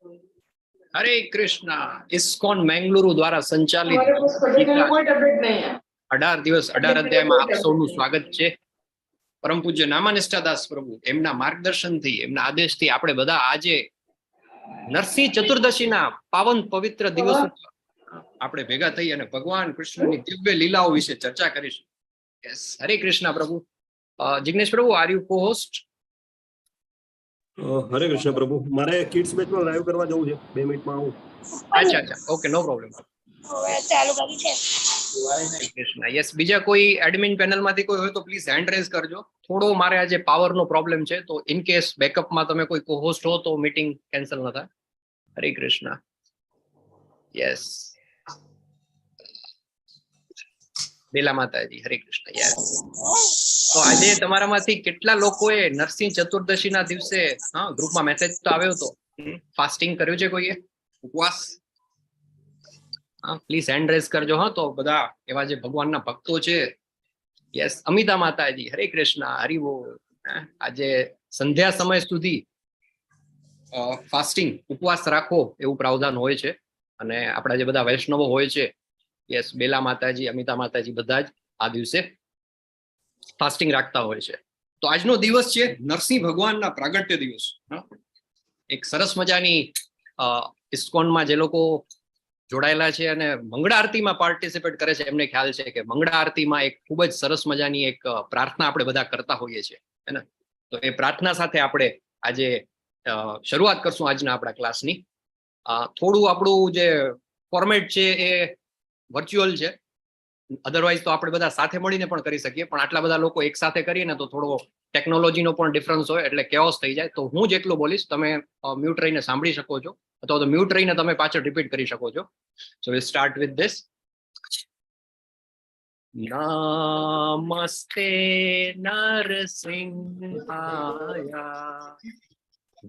हरे Krishna. ISKCON Mangaluru द्वारा संचालित 18 દિવસ 18 અધ્યાયમાં આપ સૌનું સ્વાગત છે। પરમ પૂજ્ય નામાનિષ્ઠાદાસ પ્રભુ એમના માર્ગદર્શનથી, એમના આદેશથી આપણે બધા આજે નરસિંહ ચતુર્દશીના પાવન પવિત્ર દિવસ આપણે ભેગા થઈ અને ભગવાન કૃષ્ણની દિવ્ય લીલાઓ વિશે ચર્ચા કરીશું। યસ, હરે કૃષ્ણ પ્રભુ। જિગ્નેશ પ્રભુ, આર યુ કો હોસ્ટ? હરે કૃષ્ણ પ્રભુ, મારે કિડ્સ બેચમાં લાઈવ કરવા જવું છે, 2 મિનિટમાં આવું। અચ્છા અચ્છા, ઓકે, નો પ્રોબ્લેમ। ચાલુ કરી છે। કૃષ્ણ, યસ, બીજા કોઈ એડમિન પેનલ માંથી કોઈ હોય તો પ્લીઝ હેન્ડ રેઝ કરજો। થોડો મારે આજે પાવરનો પ્રોબ્લેમ છે, તો ઇન કેસ બેકઅપમાં તમે કોઈ કો હોસ્ટ હો તો મીટિંગ કેન્સલ ન થાય। હરે કૃષ્ણ, યસ, બેલા માતાજી, હરે કૃષ્ણ, યસ। તો આજે તમારામાંથી કેટલા લોકોએ નરસિંહ ચતુર્દશીના દિવસે ગ્રુપમાં મેસેજ તો આવ્યો હતો, ફાસ્ટિંગ કર્યું છે કોઈએ, ઉપવાસ? પ્લીઝ હેન્ડ રેઝ કરજો। હા, તો બધા એવા જે ભગવાનના ભક્તો છે, યસ, અમિતા માતાજી, હરે કૃષ્ણ, હરિ બોલ। આજે સંધ્યા સમય સુધી ફાસ્ટિંગ ઉપવાસ રાખો એવું પ્રાવધાન હોય છે, અને આપણા જે બધા વૈષ્ણવો હોય છે, યસ, બેલા માતાજી, અમિતા માતાજી, બધા જ આ દિવસે ફાસ્ટિંગ રાખતા હોય છે। તો આજનો દિવસ છે નરસિંહ ભગવાનના પ્રાગટ્ય દિવસ। એક સરસ મજાની ઇસ્કોનમાં જે લોકો જોડાયેલા છે અને મંગળા આરતીમાં પાર્ટિસિપેટ કરે છે એમને ખ્યાલ છે કે મંગળા આરતીમાં એક ખૂબ જ સરસ મજાની એક પ્રાર્થના આપણે બધા કરતા હોઈએ છીએ, હે ને? તો એ પ્રાર્થના સાથે આપણે આજે શરૂઆત કરશું આજના આપણા ક્લાસની। થોડું આપણું જે ફોર્મેટ છે એ વર્ચ્યુઅલ છે, અધરવાઇઝ તો આપણે બધા સાથે મળીને પણ કરી શકીએ, પણ આટલા બધા લોકો એક સાથે કરીએ ને તો થોડો ટેકનોલોજીનો પણ ડિફરન્સ હોય, એટલે કેઓસ થઈ જાય। તો હું જેટલું બોલીશ તમે મ્યુટ રહીને સાંભળી શકો છો, અથવા તો મ્યુટ રહીને તમે પાછળ રિપીટ કરી શકો છો। સો વી સ્ટાર્ટ વિથ ધીસ। નમસ્તે નરસિંહાય,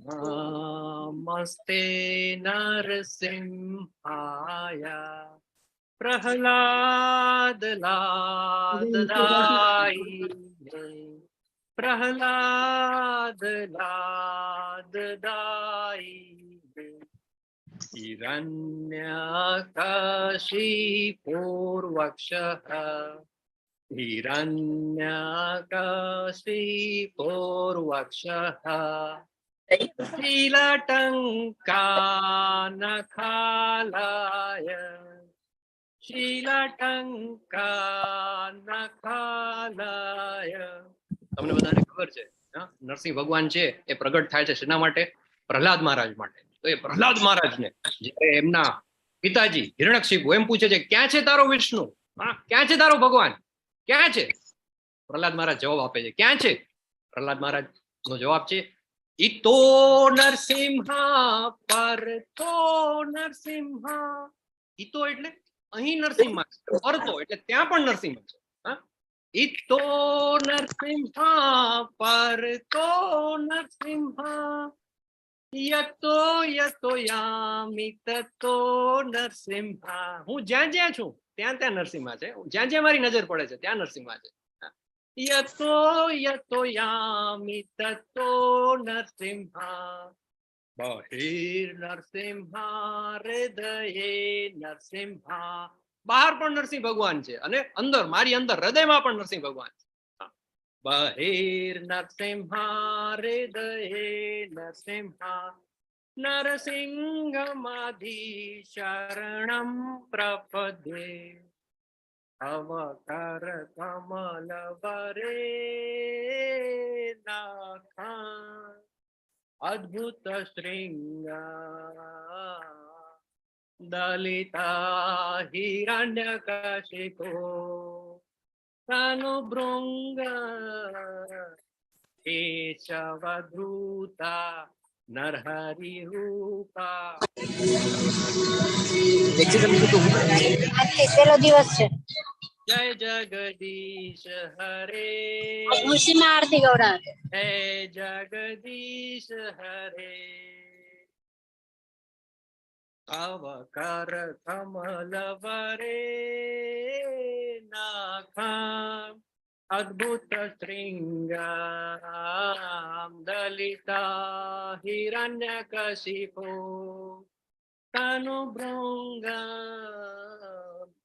નમસ્તે નરસિંહાય, પ્રહલાદ લાદદાઈ, પ્રહલાદ લાદદાઈ, હિરણ્યકશિપુર્વક્ષઃ, હિરણ્યકશિપુર્વક્ષઃ, શીલટંકાનખાલાય, શીલટંકાનખાલાય। તમને બધાને ખબર છે નરસિંહ ભગવાન છે એ પ્રગટ થાય છે શેના માટે? પ્રહલાદ મહારાજ માટે। તો એ પ્રહલાદ મહારાજને જ્યારે એમના પિતાજી હિરણ્યકશિપુ એમ પૂછે છે, ક્યાં છે તારો વિષ્ણુ? ક્યાં છે તારો ભગવાન? ક્યાં છે? પ્રહલાદ મહારાજ જવાબ આપે છે, ક્યાં છે? પ્રહલાદ મહારાજ નો જવાબ છે, ઈતો નરસિંહા પરતો નરસિંહા। ઈતો એટલે અહીં નરસિંહમાં છે, પરતો એટલે ત્યાં પણ નરસિંહમાં છે। ઈતો નરસિંહા પરતો નરસિંહા, યતો યતો યામિ તતો નરસિંહા। હું જ્યાં જ્યાં છું ત્યાં ત્યાં નરસિંહમાં છે, જ્યાં જ્યાં મારી નજર પડે છે ત્યાં નરસિંહમાં છે। યતો યતો યામિ તતો નરસિંહા, બહિર નરસિંહા હૃદયે નરસિંહા। બહાર પણ નરસિંહ ભગવાન છે અને અંદર મારી અંદર હૃદયમાં પણ નરસિંહ ભગવાન છે। બહિર નરસિંહા હૃદયે નરસિંહા, નરસિંહમાધિ શરણમ પ્રપદ્યે, અવકર કમલ વરે નાખા, અદ્ભુત શૃંગ દલિતા હિરણ્યકશિપો, તનુભૃંગ કેશવધૂતા નરહરિ રૂપા। પેલો દિવસ છે। જય જગદીશ હરે, ખુશીમાં આરતી ગૌરાવે, જય જગદીશ હરે, અવકર કમલ વરે નાખા, અદ્ભુત શૃંગામ દલિતા હિરણ્યકશિપો તનુ ભૃંગમ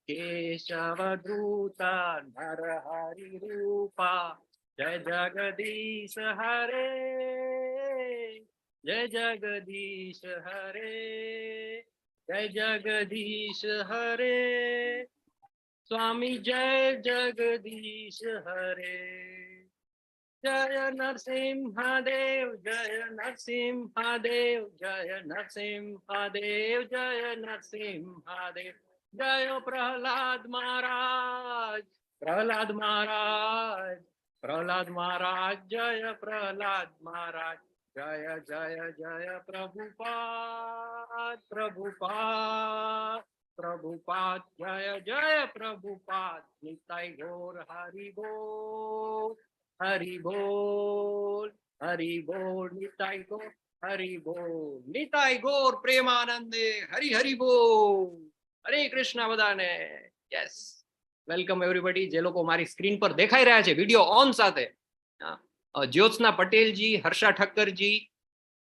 કેશવદૂતા નરહરિ રૂપા જય જગદીશ હરે જય જગદીશ હરે જય જગદીશ હરે સ્વામી જય જગદીશ હરે જય નરસિંહદેવ જય નરસિંહદેવ જય નરસિંહદેવ જય નરસિંહદેવ જય પ્રહલાદ મહારાજ પ્રહલાદ મહારાજ પ્રહલાદ મહારાજ જય પ્રહલાદ મહારાજ જય જય જય પ્રભુપાદ પ્રભુપાદ પ્રભુપાદ જય જય પ્રભુપાદ નિતાઈ ગોર હરિ બોલ હરિ બોલ હરિ બોલ નિતાઈ ગોર હરિ બોલ નિતાઈ ગોર પ્રેમાનંદે હરિ હરિ બોલ હરે કૃષ્ણ બધાને. Yes, welcome everybody. જે લોકો મારી સ્ક્રીન પર દેખાઈ રહ્યા છે વિડીયો ઓન સાથે, જ્યોત્સના પટેલજી, હર્ષા ઠક્કરજી,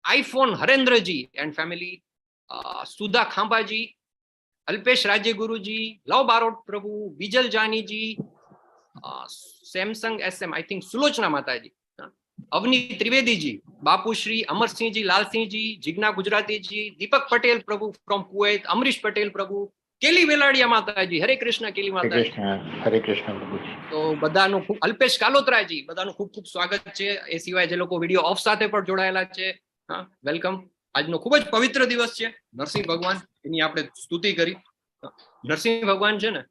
આઈફોન હરેન્દ્રજી એન્ડ ફેમિલી, સુધા ખાંભાજી, અલ્પેશ રાજ્યગુરુજી, લવ બારોટ પ્રભુ, બીજલ જાનીજી, Samsung SM I think Sulochana માતાજી, અવની ત્રિવેદીજી, બાપુશ્રી, અમરસિંહજી, લાલસિંહજી, જિજ્ઞા ગુજરાતીજી, દીપક પટેલ પ્રભુ ફ્રોમ કુવૈત, અમરીશ પટેલ પ્રભુ, કેલી વેલાડિયા માતાજી, હરે કૃષ્ણ કેલી માતાજી. હરે કૃષ્ણ પ્રભુજી. તો બધાનું ખૂબ, અલ્પેશ કાલોત્રાજી, બધાનું ખૂબ ખૂબ સ્વાગત છે. એ સિવાય જે લોકો વિડીયો ઓફ સાથે પણ જોડાયેલા છે, વેલકમ. આજનો ખૂબ જ પવિત્ર દિવસ છે, નરસિંહ ભગવાન, એની આપણે સ્તુતિ કરી. નરસિંહ ભગવાન છે ને,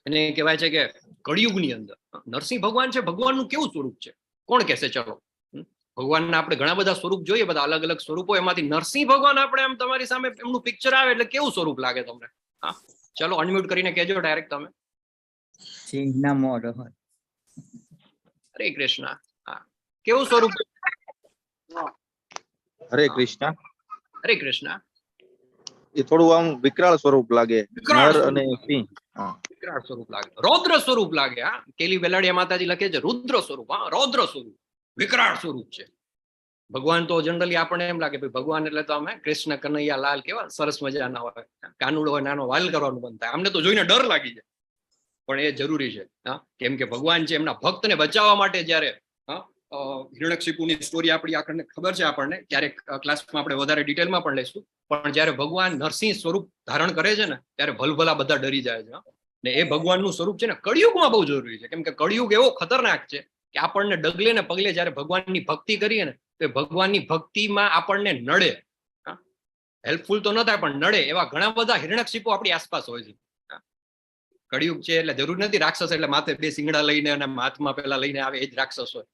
એને કહેવાય છે કે કળિયુગની અંદર નરસિંહ ભગવાન છે, ભગવાનનું કેવું સ્વરૂપ છે કોણ કહેશે? ચલો, ભગવાનના આપણે ઘણા બધા સ્વરૂપ જોઈએ, બધા અલગ અલગ સ્વરૂપો, એમાંથી નરસિંહ ભગવાન આપણે આમ તમારી સામે એમનું પિક્ચર આવે એટલે કેવું સ્વરૂપ લાગે તમને? હા, ચલો અનમ્યુટ કરીને કહેજો ડાયરેક્ટ તમે. સિંહના મોર. હરે કૃષ્ણ. હા, કેવું સ્વરૂપ? હરે કૃષ્ણ. હરે કૃષ્ણ. એ થોડું આમ વિકરાળ સ્વરૂપ લાગે, નર અને સિંહ. વિકરાળ સ્વરૂપ લાગે, રૌદ્ર સ્વરૂપ લાગે. હા, કેલી વેલાડિયા માતાજી લખે છે રુદ્ર સ્વરૂપ. હા, રૌદ્ર સ્વરૂપ, વિકરાળ સ્વરૂપ છે. ભગવાન તો જનરલી આપણને એમ લાગે ભગવાન એટલે તો અમે કૃષ્ણ કનૈયા લાલ કેવા સરસ મજાના હોય, કાનુડો હોય નાનો વાલ કરવાનું મન થાય, અમને તો જોઈને ડર લાગી જાય. પણ એ જરૂરી છે, હા, કેમ કે ભગવાન છે એમના ભક્તને બચાવવા માટે જયારે હિરણ્યકશિપુની સ્ટોરી આપણી આપણને ખબર છે, આપણને ક્યારેક ક્લાસમાં આપણે વધારે ડિટેલમાં પણ લઈશું. પણ જયારે ભગવાન નરસિંહ સ્વરૂપ ધારણ કરે છે ને, ત્યારે ભલભલા બધા ડરી જાય છે. ને એ ભગવાનનું સ્વરૂપ છે ને કળિયુગમાં બહુ જરૂરી છે, કેમ કે કળિયુગ એવો ખતરનાક છે કે આપણને ડગલે ને પગલે જયારે ભગવાનની ભક્તિ કરીએ ને, તો ભગવાનની ભક્તિમાં આપણને નડે, હેલ્પફુલ તો ન થાય પણ નડે એવા ઘણા બધા હિરણ્યકશિપુ આપણી આસપાસ હોય છે. કળિયુગ છે એટલે જરૂર નથી રાક્ષસ એટલે માથે બે સિંગડા લઈને અને હાથમાં પેલા લઈને આવે એ જ રાક્ષસ હોય.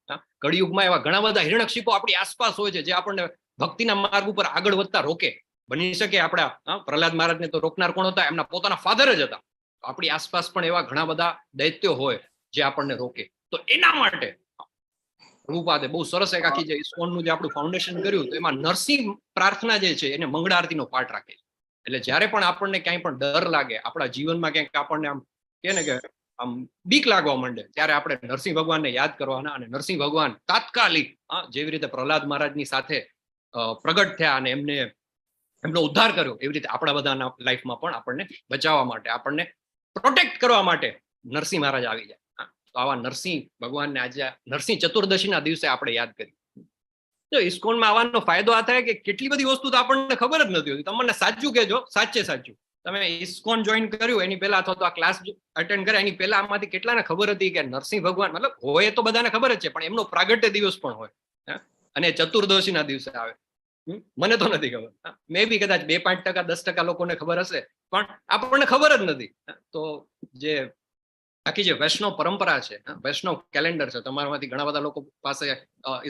કળિયુગમાં એવા ઘણા બધા હિરણ્યકશિપુ આપણી આસપાસ હોય છે, જે આપણને ભક્તિના માર્ગ ઉપર આગળ વધતા રોકે. બની શકે આપણા પ્રહલાદ મહારાજને તો રોકનાર કોણ હતા? એમના પોતાના ફાધર જ હતા. આપણી આસપાસ પણ એવા ઘણા બધા દૈત્યો હોય જે આપણને રોકે. તો એના માટે પ્રભુપાદે બહુ સરસ એક આખી જે ઇસ્કોનનું જે આપણું ફાઉન્ડેશન કર્યું, તો એમાં નરસિંહ પ્રાર્થના જે છે એને મંગળ આરતીનો પાઠ રાખે છે. એટલે જયારે પણ આપણને ક્યાંય પણ ડર લાગે, આપણા જીવનમાં ક્યાંક આપણને આમ કે ને કે આમ બીક લાગવા માંડે, ત્યારે આપણે નરસિંહ ભગવાનને યાદ કરવાના. અને નરસિંહ ભગવાન તાત્કાલિક જેવી રીતે પ્રહલાદ મહારાજની સાથે પ્રગટ થયા અને એમનો ઉદ્ધાર કર્યો, એવી રીતે આપણા બધાના લાઈફમાં પણ આપણને બચાવવા માટે, આપણને પ્રોટેક્ટ કરવા માટે નરસિંહ મહારાજ આવી જાય. તો આવા નરસિંહ ભગવાનને આજે નરસિંહ ચતુર્દશીના દિવસે આપણે યાદ કરીએ. તો ઇસ્કોનમાં આવવાનો ફાયદો આ થાય કે કેટલી બધી વસ્તુ તો આપણને ખબર જ નથી હોતી. તમને સાચું કહેજો, સાચે સાચું, તમે ઇસ્કોન જોઈન કર્યું એની પહેલા અથવા તો આ ક્લાસ અટેન્ડ કર્યા એની પહેલા આમાંથી કેટલાને ખબર હતી કે નરસિંહ ભગવાન મતલબ હોય તો બધાને ખબર જ છે, પણ એમનો પ્રાગટ્ય દિવસ પણ હોય અને ચતુર્દશીના દિવસે આવે? મને તો નથી ખબર. મે બી કદાચ 2-5%, 10% લોકોને ખબર હશે, પણ આપણને ખબર જ નથી. તો જે આખી જે વૈષ્ણવ પરંપરા છે, વૈષ્ણવ કેલેન્ડર છે, તમારામાંથી ઘણા બધા લોકો પાસે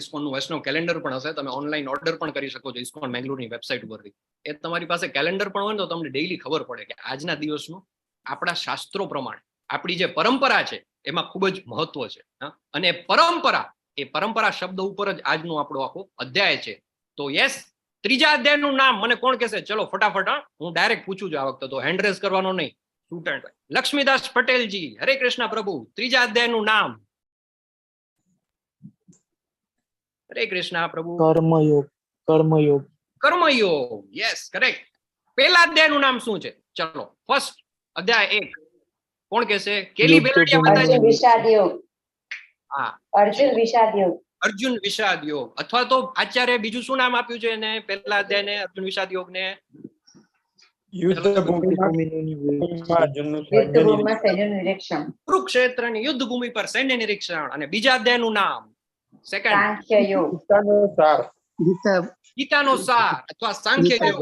ઇસ્કોનનું વૈષ્ણવ કેલેન્ડર પણ હશે. તમે ઓનલાઈન ઓર્ડર પણ કરી શકો છો ઇસ્કોન મેંગલુરની વેબસાઇટ ઉપરથી. એ તમારી પાસે કેલેન્ડર પણ હોય ને તો તમને ડેઈલી ખબર પડે કે આજના દિવસનું આપણા શાસ્ત્રો પ્રમાણે આપણી જે પરંપરા છે એમાં ખૂબ જ મહત્વ છે. અને એ પરંપરા શબ્દ ઉપર જ આજનો આપણો આખો અધ્યાય છે. તો યસ, ત્રીજા અધ્યાયનું નામ મને કોણ કહેશે? ચલો ફટાફટ, હું ડાયરેક્ટ પૂછું છું આ વખતે, તો હેન્ડ રેઝ કરવાનો નહીં. લક્ષ્મીદાસ પટેલજી, હરે કૃષ્ણ પ્રભુ, ત્રીજા અધ્યાયનું નામ? હરે કૃષ્ણ પ્રભુ. કર્મયોગ. કર્મયોગ. કર્મયોગ. Yes, correct. પહેલા અધ્યાયનું નામ શું છે? ચલો ફર્સ્ટ અધ્યાય 1 કોણ કહેશે? કેલી બેલાડિયા માતાજી. અર્જુન વિષાદ યોગ. હા, અર્જુન વિષાદ યોગ. અર્જુન વિષાદ યોગ. અથવા તો આચાર્ય બીજું શું નામ આપ્યું છે એને પહેલા અધ્યાયને અર્જુન વિષાદ યોગ ને? યુદ્ધભૂમિમાં સૈન્ય નિરીક્ષણ. કુરુક્ષેત્રની યુદ્ધ ભૂમિ પર સૈન્ય નિરીક્ષણ. અને બીજા અધ્યાયનું નામ સેકન્ડ સાંખ્ય યોગ. ગીતાનો સાર અથવા સાંખ્ય યોગ.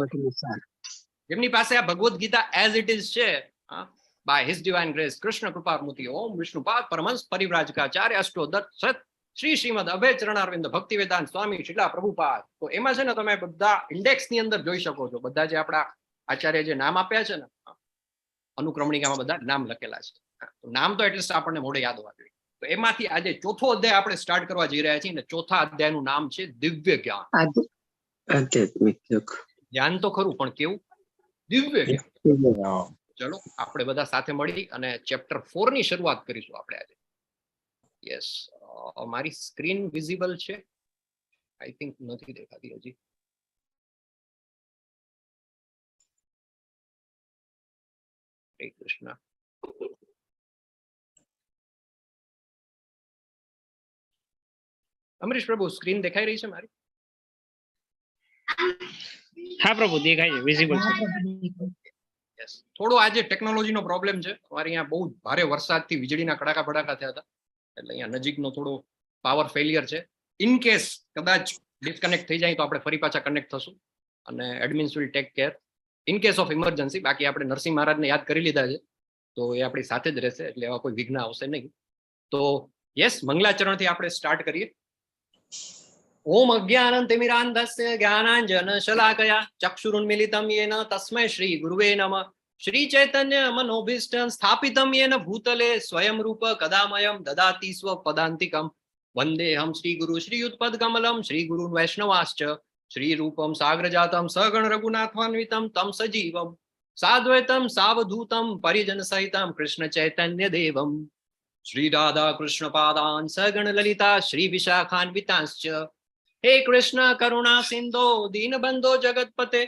જેમની પાસે આ Bhagavad Gita as it is છે, by his divine grace Krishna Kripamurti ઓમ વિષ્ણુપાદ પરમહંસ પરિવ્રાજકાચાર્ય અષ્ટોદત સત શ્રી શ્રીમદ અભય ચરણારવિંદ ભક્તિ વેદાંત સ્વામી શીલા પ્રભુપાદ. તો એમાં છે ને તમે બધા ઇન્ડેક્સ ની અંદર જોઈ શકો છો. બધા જે આપણા આચાર્ય જે નામ આપ્યા છે ને અનુક્રમણિકામાં બધા નામ લખેલા છે. તો નામ તો એટલીસ્ટ આપણને મોઢે યાદ હોવા જોઈએ. તો એમાંથી આજે ચોથો અધ્યાય આપણે સ્ટાર્ટ કરવા જઈ રહ્યા છીએ. ચોથા અધ્યાયનું નામ છે દિવ્ય જ્ઞાન. આધ્યાત્મિક જ્ઞાન તો ખરું, પણ કેવું? દિવ્ય જ્ઞાન. ચલો આપણે બધા સાથે મળી અને ચેપ્ટર 4 ની શરૂઆત કરીશું આપણે આજે. યસ, મારી સ્ક્રીન વિઝિબલ છે? આઈ થિંક નથી દેખાતી હજી. હરે કૃષ્ણ. અમરીશ પ્રભુ, સ્ક્રીન દેખાઈ રહી છે મારી? હા પ્રભુ, દેખાય છે, વિઝિબલ છે. યસ, થોડો આજે ટેકનોલોજીનો પ્રોબ્લેમ છે. અમારે અહીંયા બહુ ભારે વરસાદથી વીજળીના કડાકા ભડાકા થયા હતા, એટલે અહીંયા નજીકનો થોડો પાવર ફેલિયર છે. ઇન કેસ કદાચ ડિસ્કનેક્ટ થઈ જાય તો આપણે ફરી પાછા કનેક્ટ થશું અને admins will take care in case of emergency. બાકી આપણે નરસિંહ મહારાજને યાદ કરી લીધા છે, તો એ આપણી સાથે જ રહેશે, એટલે એવા કોઈ વિઘ્ન આવશે નહીં. તો યસ, મંગલાચરણથી આપણે સ્ટાર્ટ કરીએ. ઓમ અજ્ઞાનતિમિરાન્ધસ્ય જ્ઞાનાંજન શલાકયા ચક્ષુરુન્મિલિતમ યેન તસ્મૈ શ્રી ગુરુવે નમઃ. શ્રી ચૈતન્ય મનોભીષ્ટં સ્થાપિતમ યેન ભૂતલે સ્વયં રૂપ કદામયમ દદાતિ સ્વ પદાંતિકમ. વંદેહમ શ્રી ગુરુ શ્રી યુતપદ કમલમ શ્રી ગુરુ વૈષ્ણવાશ્ચ શ્રી રૂપમ સાગ્રજાતમ સગણ રઘુનાથાન્વિતમ તમ સજીવમ સાદ્વૈતમ સાવધૂતમ પરિજન સહિતમ કૃષ્ણ ચૈતન્ય દેવમ શ્રી રાધા કૃષ્ણ પાદાન સગણ લલિતા શ્રી વિશાખાન્વિતાંશ્ચ. હે કૃષ્ણ કરુણા સિંધો દીનબંધો જગતપતે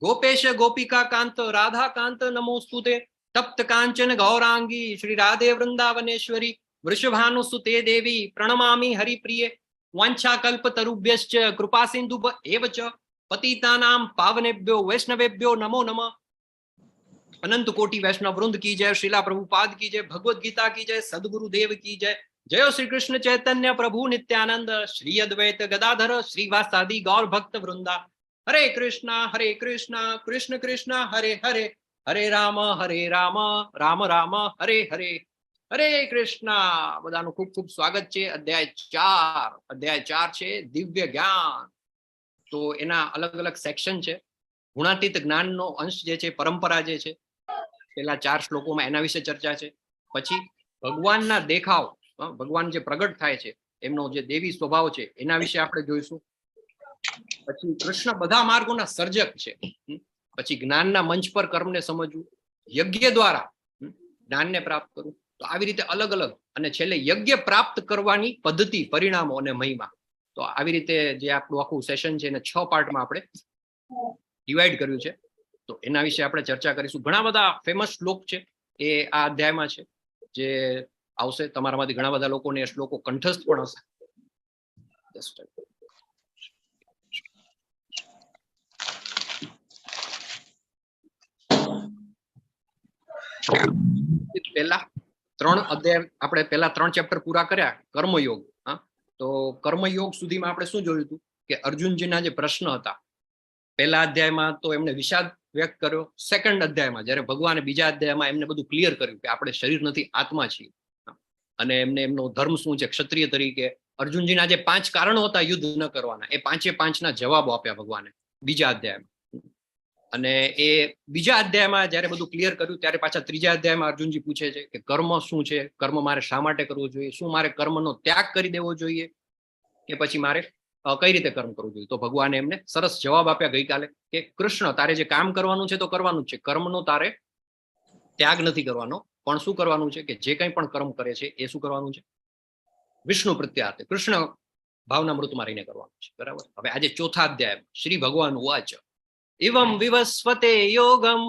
ગોપેશ ગોપિકા કાંત રાધા કાંત નમોસ્તુતે. તપ્ત કાંચન ગૌરાંગી શ્રી રાધે વૃંદાવનેશ્વરી વૃષભાનુસુતે દેવી પ્રણમામી હરિપ્રિયે. વાંછાકલ્પ તરુભ્યશ્ચ કૃપા સિંધુ એવ ચ પતિતાનામ પાવનેભ્યો વૈષ્ણવેભ્યો નમો નમઃ. અનંત કોટી વૈષ્ણવ વૃંદ કી જય. શ્રીલા પ્રભુપાદ કી જય. ભગવદ ગીતા કી જય. સદગુરુ દેવ કી જય. જય શ્રી કૃષ્ણ ચૈતન્ય પ્રભુ નિત્યાનંદ શ્રી અદ્વૈત ગદાધર શ્રીવાસાદિ ગૌર ભક્ત વૃંદા. હરે કૃષ્ણ કૃષ્ણ કૃષ્ણ હરે હરે હરે રામ રામ રામ હરે હરે. હરે કૃષ્ણ. બધાનું ખૂબ ખૂબ સ્વાગત છે. અધ્યાય 4 છે દિવ્ય જ્ઞાન. તો એના અલગ અલગ સેક્શન છે. ગુણાતીત જ્ઞાનનો અંશ જે છે, પરંપરા જે છે, પેલા 4 શ્લોકોમાં એના વિશે ચર્ચા છે. પછી ભગવાનના દેખાવ, ભગવાન જે પ્રગટ થાય છે એમનો જે દેવી સ્વભાવ છે એના વિશે આપણે જોઈશું. પછી કૃષ્ણ બધા માર્ગોના સર્જક છે. પછી જ્ઞાનના મંચ પર કર્મને સમજવું, યજ્ઞ દ્વારા જ્ઞાનને પ્રાપ્ત કરવું. તો આવી રીતે અલગ અલગ, અને છેલ્લે યજ્ઞ પ્રાપ્ત કરવાની પદ્ધતિ, પરિણામો અને મહિમા. તો આવી રીતે જે આપણું આખું સેશન છે એને 6 પાર્ટમાં આપણે ડિવાઈડ કર્યું છે. તો એના વિશે આપણે ચર્ચા કરીશું. ઘણા બધા ફેમસ શ્લોક છે એ આ અધ્યાયમાં છે જે આવશે. તમારામાંથી ઘણા બધા લોકોને એ શ્લોકો કંઠસ્થ પણ હશે. પહેલા 3 અધ્યાય આપણે પહેલા 3 ચેપ્ટર પૂરા કર્યા. કર્મયોગ. તો કર્મયોગ સુધીમાં આપણે શું જોયું હતું કે અર્જુનજીના જે પ્રશ્ન હતા, પહેલા અધ્યાયમાં તો એમને વિષાદ વ્યક્ત કર્યો. સેકન્ડ અધ્યાયમાં જ્યારે ભગવાને બીજા અધ્યાયમાં એમને બધું ક્લિયર કર્યું કે આપણે શરીર નથી, આત્મા છીએ, અને એમને એમનો ધર્મ શું છે ક્ષત્રિય તરીકે. અર્જુનજીના જે 5 કારણો હતા યુદ્ધ ન કરવાના, એ 5 જવાબો આપ્યા ભગવાને બીજા અધ્યાયમાં. અને એ બીજા અધ્યાયમાં જ્યારે બધું ક્લિયર કર્યું ત્યારે પાછા ત્રીજા અધ્યાયમાં અર્જુનજી પૂછે છે કે કર્મ શું છે, કર્મ મારે શા માટે કરવું જોઈએ, શું મારે કર્મનો ત્યાગ કરી દેવો જોઈએ કે પછી મારે કઈ રીતે કર્મ કરવું જોઈએ. તો ભગવાને એમને સરસ જવાબ આપ્યા ગઈકાલે કે કૃષ્ણ, તારે જે કામ કરવાનું છે તો કરવાનું જ છે, કર્મનો તારે ત્યાગ નથી કરવાનો, પણ શું કરવાનું છે કે જે કંઈ પણ કર્મ કરે છે એ શું કરવાનું છે, વિષ્ણુ પ્રત્યાર્થે, કૃષ્ણ ભાવનામૃતમાં રહીને કરવાનું છે. બરાબર. હવે આજે ચોથા અધ્યાય શ્રી ભગવાન ઉવાચ એવમ વિવસ્વતે યોગમ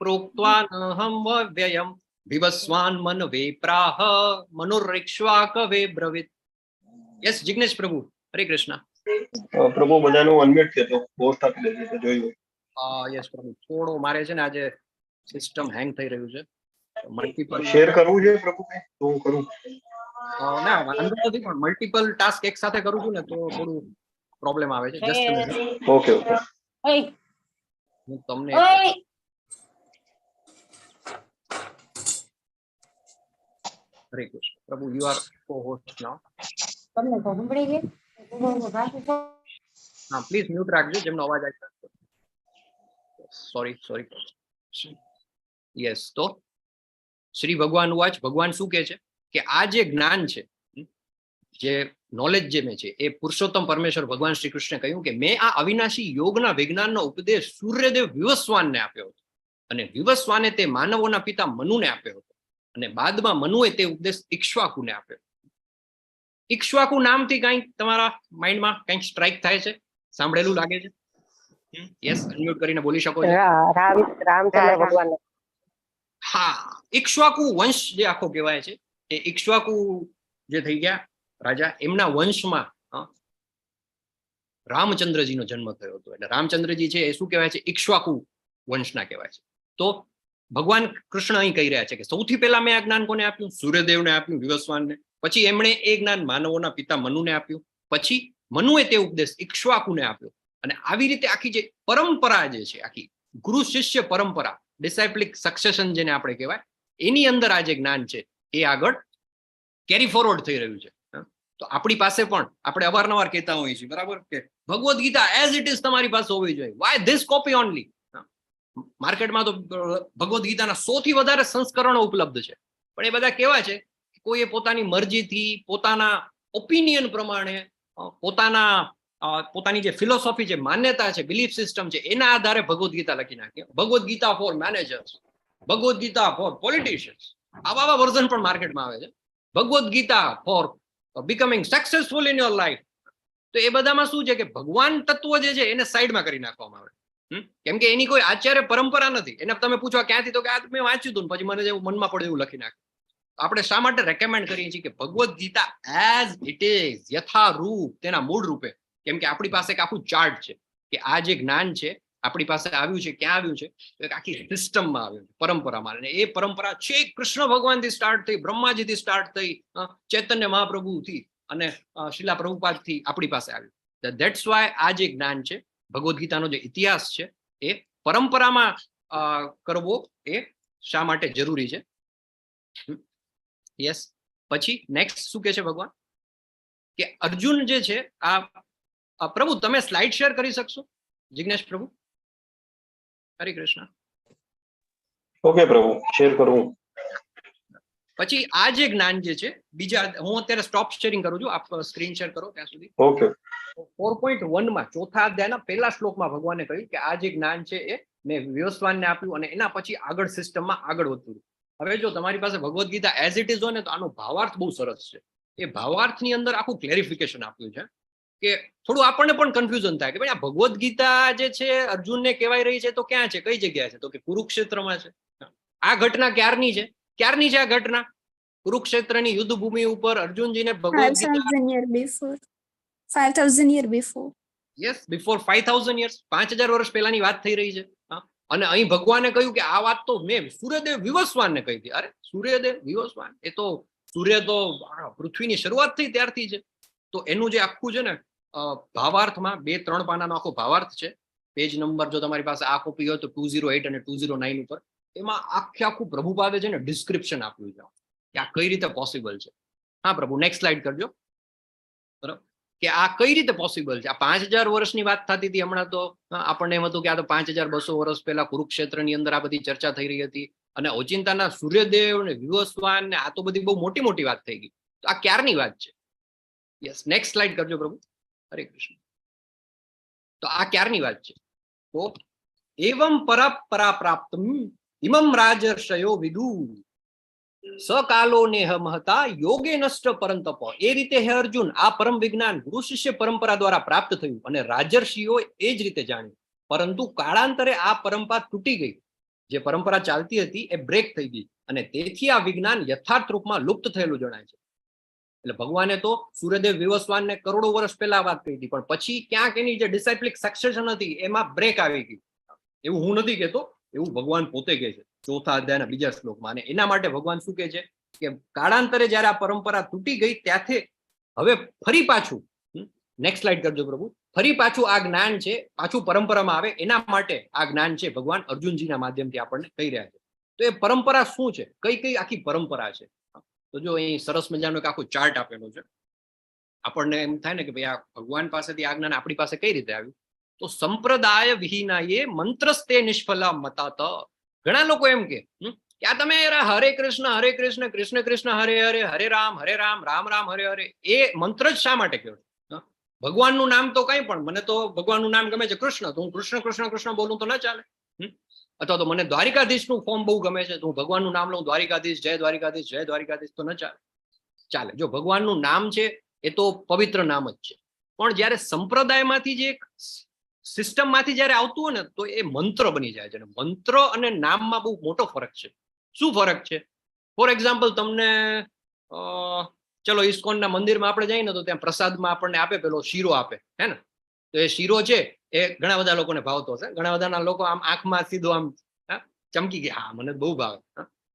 પ્રોક્ત્વાનહમ વ્યયમ વિવસ્વાન મન વે પ્રાહ મનોરિક્ષ્વા કવે બ્રવિત. યસ જિગ્નેશ પ્રભુ, હરે કૃષ્ણ. પ્રભુ બધાનું અનમ્યુટ છે તો પોસ્ટ આપી દેજો તો જોયું. યસ પ્રભુ, થોડો મારે છે ને આજે સિસ્ટમ હેંગ થઈ રહ્યું છે. મલ્ટિપલ શેર કરવું છે પ્રભુ કઈ તો હું કરું. ના વાંધો નથી, પણ મલ્ટિપલ ટાસ્ક એક સાથે કરું છું ને તો થોડું પ્રોબ્લેમ આવે છે. Just okay okay. હું તમને હરે કૃષ્ણ પ્રભુ, યુ આર co-host now. હા પ્લીઝ મ્યુટ રાખજો જેમનો અવાજ આવી રહ્યો છે. સોરી. યસ, તો શ્રી ભગવાન વાચ ભગવાન શું કહે છે કે આ જે જ્ઞાન છે, જે નોલેજ જે મેં છે, એ પુરુષોત્તમ પરમેશ્વર ભગવાન શ્રી કૃષ્ણે કહ્યું કે મેં આ અવિનાશી યોગના વિજ્ઞાનનો ઉપદેશ સૂર્યદેવ વિવસ્વાનને આપ્યો હતો, અને વિવસ્વાને તે માનવોના પિતા મનુને આપ્યો હતો, અને બાદમાં મનુએ તે ઉપદેશ ઇક્ષ્વાકુને આપ્યો. ઇક્ષ્વાકુ નામથી કંઈક તમારા માઇન્ડમાં કંઈક સ્ટ્રાઇક થાય છે? સાંભળેલું લાગે છે? યસ, અનમ્યુટ કરીને બોલી શકો છો. રામચંદ્ર ભગવાન. હા, ઇક્ષ્વાકુ વંશ જે આખો કહેવાય છે, એ ઇક્ષ્વાકુ જે થઈ ગયા રાજા, એમના વંશમાં રામચંદ્રજીનો જન્મ થયો હતો. એટલે રામચંદ્રજી છે એ શું કહેવાય છે? ઇક્ષ્વાકુ વંશના કહેવાય છે. તો ભગવાન કૃષ્ણ અહીં કહી રહ્યા છે કે સૌથી પહેલા મેં આ જ્ઞાન કોને આપ્યું? સૂર્યદેવને આપ્યું, વિવસ્વાનને. પછી એમણે એ જ્ઞાન માનવોના પિતા મનુને આપ્યું. પછી મનુએ તે ઉપદેશ ઇક્ષ્વાકુને આપ્યો. અને આવી રીતે આખી જે પરંપરા જે છે, આખી ગુરુ શિષ્ય પરંપરા, ડિસાઇપ્લિક સક્સેશન જેને આપણે કહેવાય, એની અંદર આ જે જ્ઞાન છે એ આગળ કેરી ફોરવર્ડ થઈ રહ્યું છે. તો આપણી પાસે પણ આપણે અવારનવાર કહેતા હોઈએ છીએ, બરાબર, કે Bhagavad Gita as it is તમારી પાસે હોવી જોઈએ. Why this copy only? માર્કેટમાં તો ભગવદ્ ગીતાના 100 થી વધારે સંસ્કરણો ઉપલબ્ધ છે, પણ એ બધા કેવા છે? કોઈએ પોતાની મરજીથી, પોતાના ઓપિનિયન પ્રમાણે, પોતાની જે ફિલોસોફી, જે માન્યતા છે, બિલીફ સિસ્ટમ છે, એના આધારે ભગવદ્ ગીતા લખી નાખી. Bhagavad Gita for managers, Bhagavad Gita for politicians, આવા વર્ઝન પણ માર્કેટમાં આવે છે. Bhagavad Gita for becoming successful in your life. તો એ બધામાં શું છે કે ભગવાન તત્વ જે છે એને સાઈડમાં કરી નાખવામાં આવે. કેમ કે એની કોઈ આચાર્ય પરંપરા નથી. એને તમે પૂછવા ક્યાંથી, તો કે આ મેં વાંચ્યું હતું પછી મને જેવું મનમાં પડે એવું લખી નાખ્યું. આપણે શા માટે રેકમેન્ડ કરીએ છીએ કે Bhagavad Gita as it is, યથારૂપ, તેના મૂળ રૂપે. કેમ કે આપણી પાસે એક આખું ચાર્ટ છે કે આ જે જ્ઞાન છે આપણી પાસે આવ્યું છે, ક્યાં આવ્યું છે? તો એક આખી સિસ્ટમમાં આવ્યું છે, પરંપરામાં. અને એ પરંપરા છે કૃષ્ણ ભગવાનથી સ્ટાર્ટ થઈ, બ્રહ્માજીથી સ્ટાર્ટ થઈ, ચૈતન્ય મહાપ્રભુથી અને શિલા પ્રભુપાદથી આપણી પાસે આવ્યું. ધેટ્સ વાય આ જે જ્ઞાન છે, ભગવદ્ ગીતાનો જે ઇતિહાસ છે, એ પરંપરામાં કરવો એ શા માટે જરૂરી છે? યસ. પછી નેક્સ્ટ શું કહે છે ભગવાન? કે અર્જુન જે છે, આ પ્રભુ તમે સ્લાઇડ શેર કરી શકશો? જિગ્નેશ પ્રભુ, હરે કૃષ્ણ. ઓકે પ્રભુ, શેર કરું. પછી આ જે જ્ઞાન જે છે, બીજા, હું અત્યારે સ્ટોપ શેરિંગ કરું છું, આપ સ્ક્રીન શેર કરો ત્યાં સુધી. ઓકે. 4.1 માં ચોથા અધ્યાયના પહેલા શ્લોકમાં ભગવાને કહ્યું કે આ જે જ્ઞાન છે એ મેં વિવસ્વાનને આપ્યું, અને એના પછી આગળ સિસ્ટમમાં આગળ વધતું. હવે જો તમારી પાસે Bhagavad Gita as it is હોય ને, તો આનો ભાવાર્થ બહુ સરસ છે. એ ભાવાર્થની અંદર આખું ક્લેરિફિકેશન આપ્યું છે કે થોડું આપણને પણ કન્ફ્યુઝન થાય કે ભાઈ આ ભગવદ્ ગીતા જે છે અર્જુનને કહેવાય રહી છે, તો ક્યાં છે, કઈ જગ્યાએ છે? તો કે કુરુક્ષેત્રમાં છે. આ ઘટના ક્યારની છે? ક્યારની છે આ ઘટના? કુરુક્ષેત્રની યુદ્ધ ભૂમિ ઉપર અર્જુનજીને Bhagavad Gita 5000 years before. Yes, before 5000 years, 5000 વર્ષ પહેલાની વાત થઈ રહી છે. અને અહીં ભગવાને કહ્યું કે આ વાત તો મેં સૂર્યદેવ વિવસ્વાનને કહી હતી. અરે સૂર્યદેવ વિવસ્વાન, એ તો સૂર્ય તો પૃથ્વીની શરૂઆત થઈ ત્યારથી છે. તો એનું જે આખું છે ને ભાવાર્થમાં 2-3 પાનાનો આખો ભાવાર્થ છે. પેજ નંબર જો તમારી પાસે આ કોપી હોય તો 208 અને 209 ઉપર, એમાં આખું પ્રભુપાદે છે ને ડિસ્ક્રિપ્શન આપ્યું છે કે આ કઈ રીતે પોસિબલ છે. હા પ્રભુ, નેક્સ્ટ સ્લાઇડ કરજો. બરાબર, કે આ કઈ રીતે પોસિબલ છે? આ 5000 વર્ષની વાત થતી હતી. હમણાં તો આપણને એમ હતું કે આ તો 5200 વર્ષ પહેલા કુરુક્ષેત્રની અંદર આ બધી ચર્ચા થઈ રહી હતી, અને ઓચિંતાના સૂર્યદેવ ને વિવસ્વાન ને આ તો બધી બહુ મોટી મોટી વાત થઈ ગઈ. તો આ ક્યારની વાત છે? યસ, નેક્સ્ટ સ્લાઇડ કરજો પ્રભુ, હરે કૃષ્ણ. તો આ ક્યારની વાત છે? તો એવમ પરા પ્રાપ્તમ ઇમમ રાજર્ષયો વિદુ. સકાલો નેહ મહતા યોગે નષ્ટ પરંતપ. એ રીતે હે અર્જુન આ પરમ વિજ્ઞાન ગુરુ શિષ્ય પરંપરા દ્વારા પ્રાપ્ત થયું અને રાજર્ષિઓ એ જ રીતે જાણ્યું, પરંતુ કાળાંતરે આ પરંપરા તૂટી ગઈ. જે પરંપરા ચાલતી હતી એ બ્રેક થઈ ગઈ અને તેથી આ વિજ્ઞાન યથાર્થ રૂપમાં લુપ્ત થયેલું જણાય છે. એટલે ભગવાને તો સૂર્યદેવ વિવસ્વાનને કરોડો વર્ષ પહેલા વાત કરી હતી, પણ પછી ક્યાંક એની જે ડિસાઇપ્લિક સક્સેશન હતી એમાં બ્રેક આવી ગઈ. એવું હું નથી કહેતો, એવું ભગવાન પોતે કહે છે 4થા અધ્યાયના બીજા શ્લોકમાં. અને એના માટે ભગવાન શું કહે છે કે કાળાંતરે જયારે આ પરંપરા તૂટી ગઈ ત્યાંથી હવે ફરી પાછું, નેક્સ્ટ સ્લાઇડ કરજો પ્રભુ, ફરી પાછું આ જ્ઞાન છે પાછું પરંપરામાં આવે, એના માટે આ જ્ઞાન છે ભગવાન અર્જુનજીના માધ્યમથી આપણને કહી રહ્યા છે. તો એ પરંપરા શું છે, કઈ કઈ આખી પરંપરા છે? તો જો અહીં સરસ મજાનો એક આખો ચાર્ટ આપેલો છે. આપણને એમ થાય ને કે ભાઈ આ ભગવાન પાસેથી આ જ્ઞાન આપણી પાસે કઈ રીતે આવ્યું? તો સંપ્રદાય વિહીનાયે મંત્રસ્તે નિષ્ફલા મતાત. ઘણા લોકો એમ કે આ તમે હરે કૃષ્ણ કૃષ્ણ કૃષ્ણ હરે હરે, હરે રામ રામ રામ હરે હરે, એ મંત્ર જ શા માટે કહ્યો? ભગવાનનું નામ તો કઈ પણ, મને તો ભગવાનનું નામ ગમે છે કૃષ્ણ, તો હું કૃષ્ણ કૃષ્ણ કૃષ્ણ બોલું તો ના ચાલે. અથવા તો મને દ્વારિકાધીશનું ફોર્મ બહુ ગમે છે તો હું ભગવાનનું નામ લઉં દ્વારિકાધીશ જય દ્વારિકાધીશ જય દ્વારિકાધીશ, તો ન ચાલે. જો ભગવાનનું નામ છે એ તો પવિત્ર નામ જ છે, પણ જયારે સંપ્રદાયમાંથી જે એક સિસ્ટમમાંથી જયારે આવતું હોય ને તો એ મંત્ર બની જાય છે. મંત્ર અને નામમાં બહુ મોટો ફરક છે. શું ફરક છે? ફોર એક્ઝામ્પલ તમને ચલો ઇસ્કોનના મંદિરમાં આપણે જઈએ ને તો ત્યાં પ્રસાદમાં આપણને આપે પેલો શીરો આપે, હે ને? તો એ શીરો છે એ ઘણા બધા લોકોને ભાવતો હશે. ઘણા બધાના લોકો આમ આંખમાં સીધો આમ ચમકી ગયા, હા મને બહુ ભાવે.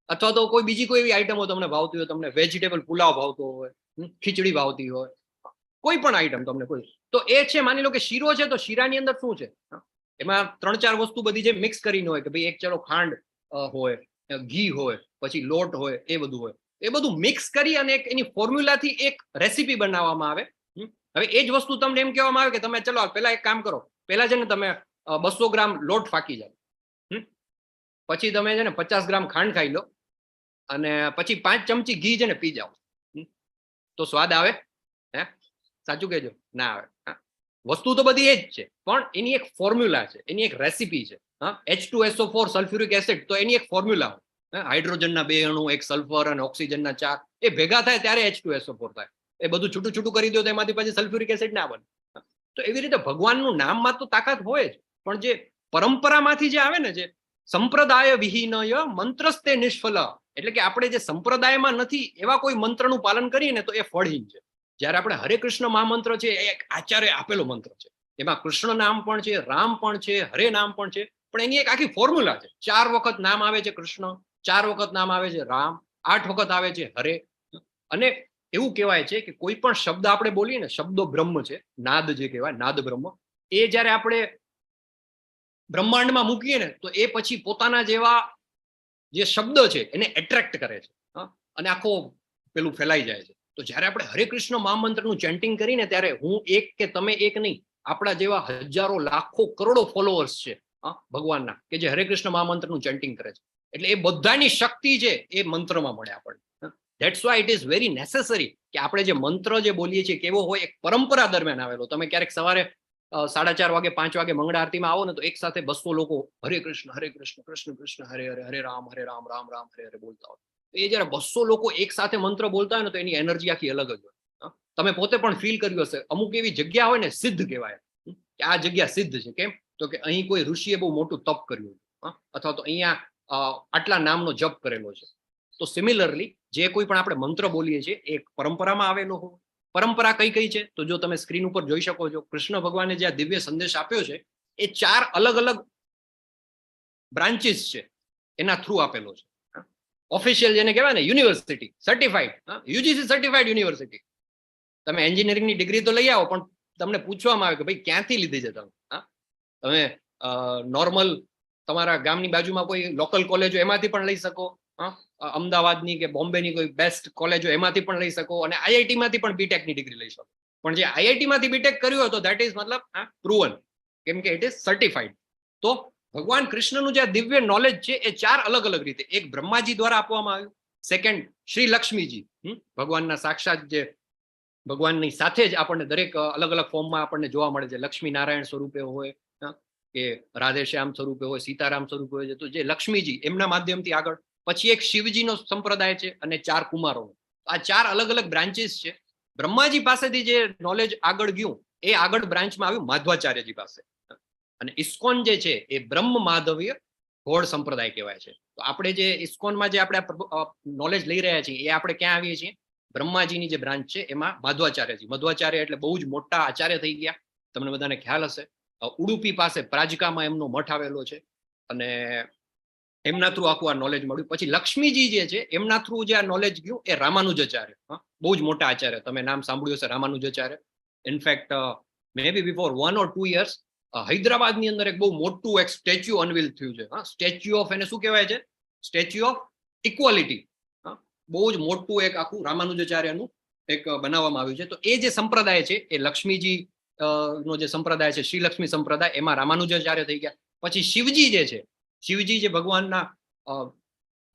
અથવા તો કોઈ બીજી કોઈ એવી આઈટમો તમને ભાવતી હોય, તમને વેજીટેબલ પુલાવ ભાવતો હોય, ખીચડી ભાવતી હોય, કોઈ પણ આઈટમ તમને કોઈ, તો એ છે માની લો કે શીરો છે, તો શીરાની અંદર શું છે? એમાં 3-4 વસ્તુ બધી જે મિક્સ કરીને હોય કે ભાઈ એક ચલો ખાંડ હોય, ઘી હોય, પછી લોટ હોય, એ બધું હોય, એ બધું મિક્સ કરી અને એક એની ફોર્મ્યુલાથી એક રેસીપી બનાવવામાં આવે. હવે એ જ વસ્તુ તમને એમ કહેવામાં આવે કે તમે ચલો પેલા એક કામ કરો, પેલા છે ને તમે 200 ગ્રામ લોટ ફાકી જાઓ, પછી તમે છે ને 50 ગ્રામ ખાંડ ખાઈ લો અને પછી 5 ચમચી ઘી છે ને પી જાઓ, તો સ્વાદ આવે? હે, સાચું કહેજો, ના આવે. વસ્તુ તો બધી એ જ છે, પણ એની એક ફોર્મ્યુલા છે, એની એક રેસીપી છે. H2SO4 સલ્ફ્યુરિક એસિડ, તો એની એક ફોર્મ્યુલા હોય. હાઇડ્રોજનના 2 અણુ, એક સલ્ફર અને ઓક્સિજનના 4, એ ભેગા થાય ત્યારે H2SO4 થાય. એ બધું છૂટું છૂટું કરી દો તો એમાંથી પછી સલ્ફ્યુરિક એસિડ ના બને. તો એવી રીતે ભગવાનનું નામમાં તો તાકાત હોય જ, પણ જે પરંપરામાંથી જે આવે ને, જે સંપ્રદાય વિહીનય મંત્રસ્તે નિષ્ફલ, એટલે કે આપણે જે સંપ્રદાયમાં નથી એવા કોઈ મંત્રનું પાલન કરીએ ને તો એ ફળહીન છે. જયારે આપણે હરે કૃષ્ણ મહામંત્ર છે એ એક આચાર્ય આપેલો મંત્ર છે, એમાં કૃષ્ણ નામ પણ છે, રામ પણ છે, હરે નામ પણ છે, પણ એની એક આખી ફોર્મ્યુલા છે. 4 વખત નામ આવે છે કૃષ્ણ, 4 વખત નામ આવે છે રામ, 8 વખત આવે છે હરે. અને એવું કહેવાય છે કે કોઈ પણ શબ્દ આપણે બોલીએ ને, શબ્દો બ્રહ્મ છે, નાદ જે કહેવાય, નાદ બ્રહ્મ, એ જયારે આપણે બ્રહ્માંડમાં મૂકીએ ને તો એ પછી પોતાના જેવા જે શબ્દ છે એને એટ્રેક્ટ કરે છે અને આખો પેલું ફેલાઈ જાય છે. તો જયારે આપણે હરે કૃષ્ણ મહામંત્રનું ચેન્ટિંગ કરીને ત્યારે હું એક કે તમે એક નહીં, આપણા જેવા હજારો લાખો કરોડો ફોલોઅર્સ છે ભગવાનના કે જે હરે કૃષ્ણ મહામંત્રનું ચેન્ટિંગ કરે છે. એટલે એ બધાની શક્તિ છે એ મંત્રમાં મળે આપણને. That's why it is very necessary કે આપણે જે મંત્ર જે બોલીએ છીએ કેવો હોય, એક પરંપરા દરમિયાન આવેલો. તમે ક્યારેક સવારે 4:30 વાગે 5 વાગે મંગળા આરતીમાં આવો ને તો એક સાથે 200 લોકો હરે કૃષ્ણ કૃષ્ણ કૃષ્ણ હરે હરે, હરે રામ રામ રામ હરે હરે બોલતા હોય. એ જયારે 200 લોકો એક સાથે મંત્ર બોલતા હોય ને તો એની એનર્જી આખી અલગ જ હોય. તમે પોતે પણ ફીલ કર્યું હશે, અમુક એવી જગ્યા હોય ને સિદ્ધ કહેવાય કે આ જગ્યા સિદ્ધ છે. કેમ? તો કે અહીં કોઈ ઋષિએ બહુ મોટું તપ કર્યું અથવા તો અહીંયા આટલા નામનો જપ કરેલો છે. તો સિમિલરલી જે કોઈ પણ આપણે મંત્ર બોલીએ છીએ એ પરંપરામાં આવેલો હોય. પરંપરા કઈ કઈ છે તો જો તમે સ્ક્રીન ઉપર જોઈ શકો છો, કૃષ્ણ ભગવાને જે આ દિવ્ય સંદેશ આપ્યો છે એ 4 અલગ અલગ બ્રાન્ચીસ છે એના થ્રુ આપેલો છે. ઓફિશિયલ જેને કહેવાય ને university certified, UGC certified university. તમે એન્જિનિયરિંગની ડિગ્રી તો લઈ આવો પણ તમને પૂછવામાં આવે કે ભાઈ ક્યાંથી લીધી છે તમે નોર્મલ તમારા ગામની બાજુમાં કોઈ લોકલ કોલેજો એમાંથી પણ લઈ શકો, અમદાવાદની કે બોમ્બેની કોઈ બેસ્ટ કોલેજો એમાંથી પણ લઈ શકો, અને આઈઆઈટી માંથી પણ બીટેકની ડિગ્રી લઈ શકો. પણ જે આઈઆઈટી માંથી બીટેક કર્યું હોય તો ધેટ ઇઝ મતલબ પ્રૂવન, કેમ કે ઇટ ઇઝ સર્ટિફાઈડ. તો ભગવાન કૃષ્ણનું જે દિવ્ય નોલેજ છે એ 4 અલગ અલગ રીતે, એક બ્રહ્માજી દ્વારા આપવામાં આવ્યું, સેકન્ડ શ્રી લક્ષ્મીજી ભગવાનના સાક્ષાત જે ભગવાનની સાથે જ આપણને દરેક અલગ અલગ ફોર્મમાં આપણને જોવા મળે છે. લક્ષ્મી નારાયણ સ્વરૂપે હોય કે રાધે શ્યામ સ્વરૂપે હોય, સીતારામ સ્વરૂપે હોય છે, તો જે લક્ષ્મીજી એમના માધ્યમથી આગળ પછી એક શિવજીનો સંપ્રદાય છે અને 4 કુમારો. આ 4 અલગ અલગ બ્રાન્ચીસ છે. બ્રહ્માજી પાસેથી જે નોલેજ આગળ ગયું એ આગળ બ્રાન્ચમાં આવ્યું માધવાચાર્યજી પાસે. અને ઇસ્કોન જે છે એ બ્રહ્મ માધવીય ઘોડ સંપ્રદાય કહેવાય છે. તો આપણે જે ઇસ્કોનમાં જે આપણે નોલેજ લઈ રહ્યા છીએ એ આપણે ક્યાં આવીએ છીએ? બ્રહ્માજીની જે બ્રાન્ચ છે એમાં માધવાચાર્યજી. મધ્વાચાર્ય એટલે બહુ જ મોટા આચાર્ય થઈ ગયા, તમને બધાને ખ્યાલ હશે. ઉડુપી પાસે પ્રાજકામાં એમનો મઠ આવેલો છે અને એમના થ્રુ આખું આ નોલેજ મળ્યું. પછી લક્ષ્મીજી જે છે એમના થ્રુ જે આ નોલેજ ગયું એ રામાનુજાચાર્ય, બહુ જ મોટા આચાર્ય, તમે નામ સાંભળ્યું હશે Ramanujacharya. In fact maybe before 1 or 2 years હૈદરાબાદની અંદર એક બહુ મોટું એક સ્ટેચ્યુ અનવીલ થયું છે. સ્ટેચ્યુ ઓફ, એને શું કહેવાય છે? Statue of equality. બહુ જ મોટું એક આખું રામાનુજાચાર્યનું એક બનાવવામાં આવ્યું છે. તો એ જે સંપ્રદાય છે એ લક્ષ્મીજી નો જે સંપ્રદાય છે, શ્રી લક્ષ્મી સંપ્રદાય, એમાં રામાનુજાચાર્ય થઈ ગયા. પછી શિવજી જે છે, શિવજી જે ભગવાનના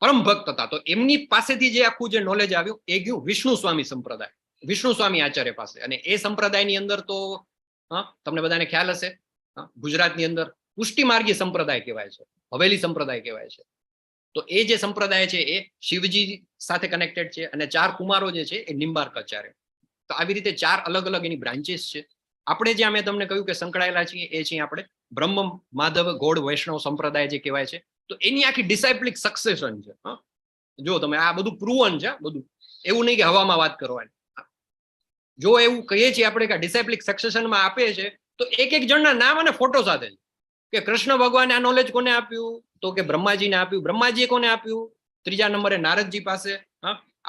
પરમ ભક્ત હતા, તો એમની પાસેથી જે આખું જે નોલેજ આવ્યું એ ગયું વિષ્ણુ સ્વામી સંપ્રદાય, વિષ્ણુ સ્વામી આચાર્ય પાસે. અને એ સંપ્રદાયની અંદર તો તમને બધાને ખ્યાલ હશે, ગુજરાતની અંદર પુષ્ટિમાર્ગી સંપ્રદાય કહેવાય છે, હવેલી સંપ્રદાય કહેવાય છે. તો એ જે સંપ્રદાય છે એ શિવજી સાથે કનેક્ટેડ છે. અને 4 કુમારો જે છે એ નિંબાર્ક આચાર્ય. તો આવી રીતે 4 અલગ અલગ એની બ્રાન્ચીસ છે. આપણે જ્યાં મેં તમને કહ્યું કે સંકળાયેલા છીએ એ છીએ આપણે બ્રહ્મ માધવ ગૌડ વૈષ્ણવ સંપ્રદાય જે કહેવાય છે. તો એની આખી ડિસાઇપ્લિક સક્સેશન છે. જો તમે આ બધું પ્રૂવન છે, બધું એવું નહીં કે હવામાં વાત કરવાની. જો એવું કહીએ છીએ આપણે કે ડિસાઇપ્લિક સક્સેશનમાં આપે છે તો એક એક જણના નામ અને ફોટો સાથે કે કૃષ્ણ ભગવાને આ નોલેજ કોને આપ્યું? તો કે બ્રહ્માજીને આપ્યું. બ્રહ્માજીએ કોને આપ્યું? 3જા નંબરે નારદજી પાસે.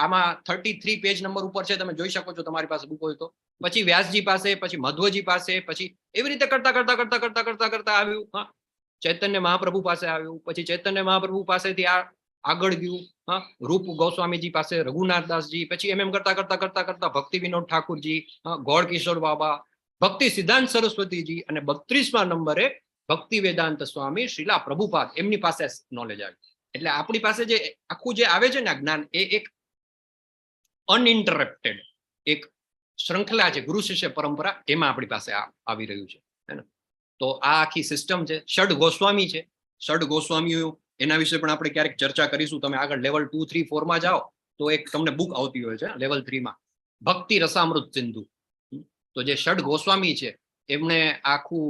આમાં 33 પેજ નંબર ઉપર છે, તમે જોઈ શકો છો તમારી પાસે બુક હોય તો. પછી વ્યાસજી પાસે, પછી મધ્વજી પાસે, પછી એવી રીતે કરતા કરતા કરતા કરતા કરતા કરતા આવ્યું ચૈતન્ય મહાપ્રભુ પાસે આવ્યું. પછી ચૈતન્ય મહાપ્રભુ પાસેથી આગળ ગયું રૂપ ગોસ્વામીજી પાસે, રઘુનાથદાસજી, પછી એમ કરતા કરતા કરતા કરતા ભક્તિ વિનોદ ઠાકુરજી, ગોળ કિશોર બાબા, ભક્તિ સિદ્ધાંત સરસ્વતીજી, અને 32મા નંબરે ભક્તિ વેદાંત સ્વામી શ્રીલા પ્રભુપાદ, એમની પાસે નોલેજ આવ્યું. એટલે આપણી પાસે જે આખું જે આવે છે ને જ્ઞાન, એ એક અનઇન્ટરપ્ટેડ એક શૃંખલા છે, ગુરુ શિષ્ય પરંપરા, એમાં આપણી પાસે આવી રહ્યું છે. તો આ આખી સિસ્ટમ છે. ષડ ગોસ્વામી છે. ષડ ગોસ્વામીઓ એના વિશે પણ આપણે ક્યારેક ચર્ચા કરીશું. તમે આગળ લેવલ 2, 3, 4માં જાઓ તો એક તમને બુક આવતી હોય છે લેવલ 3માં, ભક્તિ રસામૃત સિંધુ. તો જે ષડ ગોસ્વામી છે એમણે આખું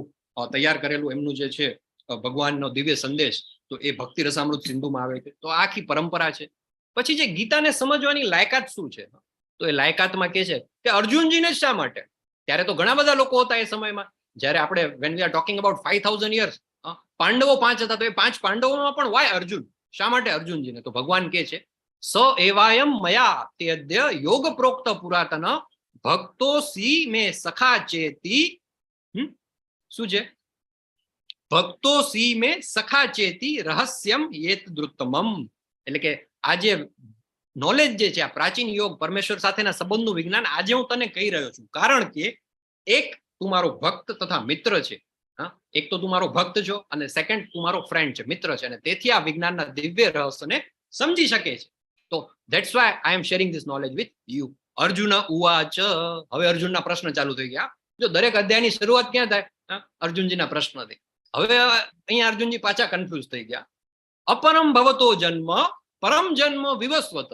તૈયાર કરેલું એમનું જે છે ભગવાનનો દિવ્ય સંદેશ, તો એ ભક્તિ રસામૃત સિંધુમાં આવે છે. તો આ આખી પરંપરા છે. પછી જે ગીતાને સમજવાની લાયકાત શું છે? તો એ લાયકાતમાં કે છે કે અર્જુનજીને શા માટે? ત્યારે તો ઘણા બધા લોકો હતા એ સમયમાં. જ્યારે આપણે when we are talking about 5000 years, પાંડવો 5 હતા, તો એ 5 પાંડવોમાં પણ વાય અર્જુન? શા માટે અર્જુનજીને? તો ભગવાન કે છે સ એવાયમ મયા તેદ્ય યોગ પ્રોક્ત પુરાતન ભક્તો સી મે સખા ચેતી. શું છે? ભક્તો she may Sakha Cheti Rahasyam yet દ્રુતમમ. એટલે કે આ જે નોલેજ જે છે, આ પ્રાચીન યોગ, પરમેશ્વર સાથેના સંબંધનું વિજ્ઞાન, આજે હું તને કહી રહ્યો છું. કારણ કે એક તું મારો ભક્ત તથા મિત્ર છે. એક તો તું મારો ભક્ત છો અને સેકન્ડ તું મારો ફ્રેન્ડ છે, મિત્ર છે, અને તેથી આ વિજ્ઞાનના દિવ્ય રહસ્યને સમજી શકે છે. તો that's why I am sharing this knowledge with you. Arjun ઉવાચ. હવે અર્જુનના પ્રશ્ન ચાલુ થઈ ગયા. જો દરેક અધ્યાયની શરૂઆત ક્યાં થાય? અર્જુનજીના પ્રશ્નથી. હવે અહીંયા અર્જુનજી પાછા કન્ફ્યુઝ થઈ ગયા. અપરમ ભવતો જન્મ પરમ જન્મ વિવસ્વત.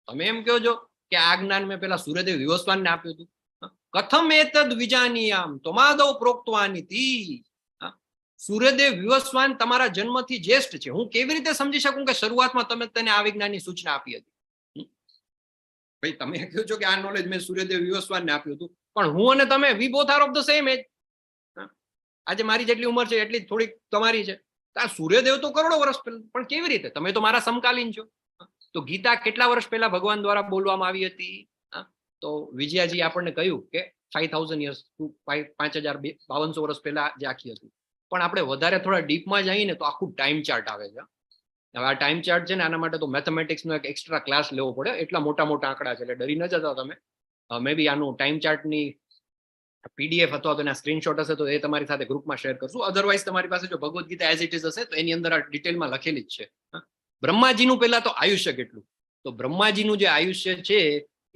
તમે એમ કહો છો કે આ જ્ઞાન મેં પેલા સૂર્યદેવ વિવસ્વાનને આપ્યું હતું. કથમ એતદ વિજાનીયામ તમાદવ પ્રોક્તવાનીતિ. સૂર્યદેવ વિવસ્વાન તમારા જન્મથી જ્યેષ્ઠ છે, હું કેવી રીતે સમજી શકું કે શરૂઆતમાં તમે તેને આ વિજ્ઞાનની સૂચના આપી હતી? ભાઈ તમે કહો છો કે આ નોલેજ મેં સૂર્યદેવ વિવસ્વાનને આપ્યું હતું, પણ હું અને તમે we both are of the same age. આજે મારી જેટલી ઉંમર છે એટલી થોડીક તમારી છે. આ સૂર્યદેવ તો કરોડો વર્ષ પહેલા, પણ કેવી રીતે? તમે તો મારા સમકાલીન છો. તો ગીતા કેટલા વર્ષ પહેલા ભગવાન દ્વારા બોલવામાં આવી હતી? તો વિજયાજી આપણને કહ્યું કે 5000 years, 5500 વર્ષ પહેલા જે આખી હતી. પણ આપણે વધારે થોડા ડીપમાં જઈએ ને તો આખું ટાઈમ ચાર્ટ આવે છે. હવે આ ટાઈમ ચાર્ટ છે ને, આના માટે તો મેથેમેટિક્સનો એક એક્સ્ટ્રા ક્લાસ લેવો પડે. એટલા મોટા મોટા આંકડા છે, એટલે ડરી ન જતા તમે. મે બી આનું ટાઈમ ચાર્ટની PDF અથવા તો એના સ્ક્રીનશોટ હશે તો એ તમારી સાથે ગ્રુપમાં શેર કરશું. અધરવાઇઝ તમારી પાસે જો Bhagavad Gita as it is હશે તો એની અંદર આ ડિટેલમાં લખેલી જ છે. બ્રહ્માજીનું પહેલા તો આયુષ્ય કેટલું? તો બ્રહ્માજીનું જે આયુષ્ય છે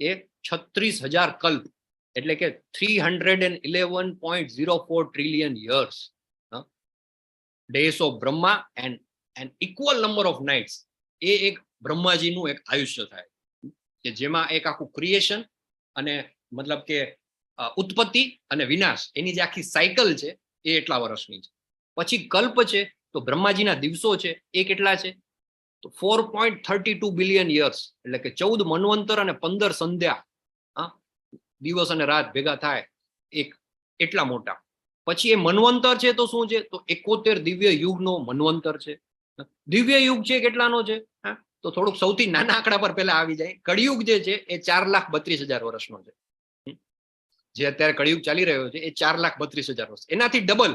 એ 36,000 કલ્પ, એટલે કે 311.04 trillion years. Days of Brahma and an equal number of nights. એ એક બ્રહ્માજીનું એક આયુષ્ય થાય કે જેમાં એક આખું ક્રિએશન અને મતલબ કે ઉત્પત્તિ અને વિનાશ એની જે આખી સાયકલ છે એ એટલા વર્ષની છે. પછી કલ્પ છે તો બ્રહ્માજીના દિવસો છે એ કેટલા છે તો 4.32 બિલિયન યર્સ, એટલે કે 14 મન્વંતર અને 15 સંધ્યા, દિવસ અને રાત ભેગા થાય એક એટલા મોટા. પછી એ મન્વંતર છે તો શું છે તો 71 દિવ્ય યુગનો મન્વંતર છે. દિવ્ય યુગ છે કેટલાનો છે તો થોડુંક સૌથી નાના આંકડા પર પહેલા આવી જાય. કળિયુગ જે છે એ 4,32,000 વર્ષનો છે. જે અત્યારે કળિયુગ ચાલી રહ્યો છે એ 4,32,000 વર્ષ. એનાથી ડબલ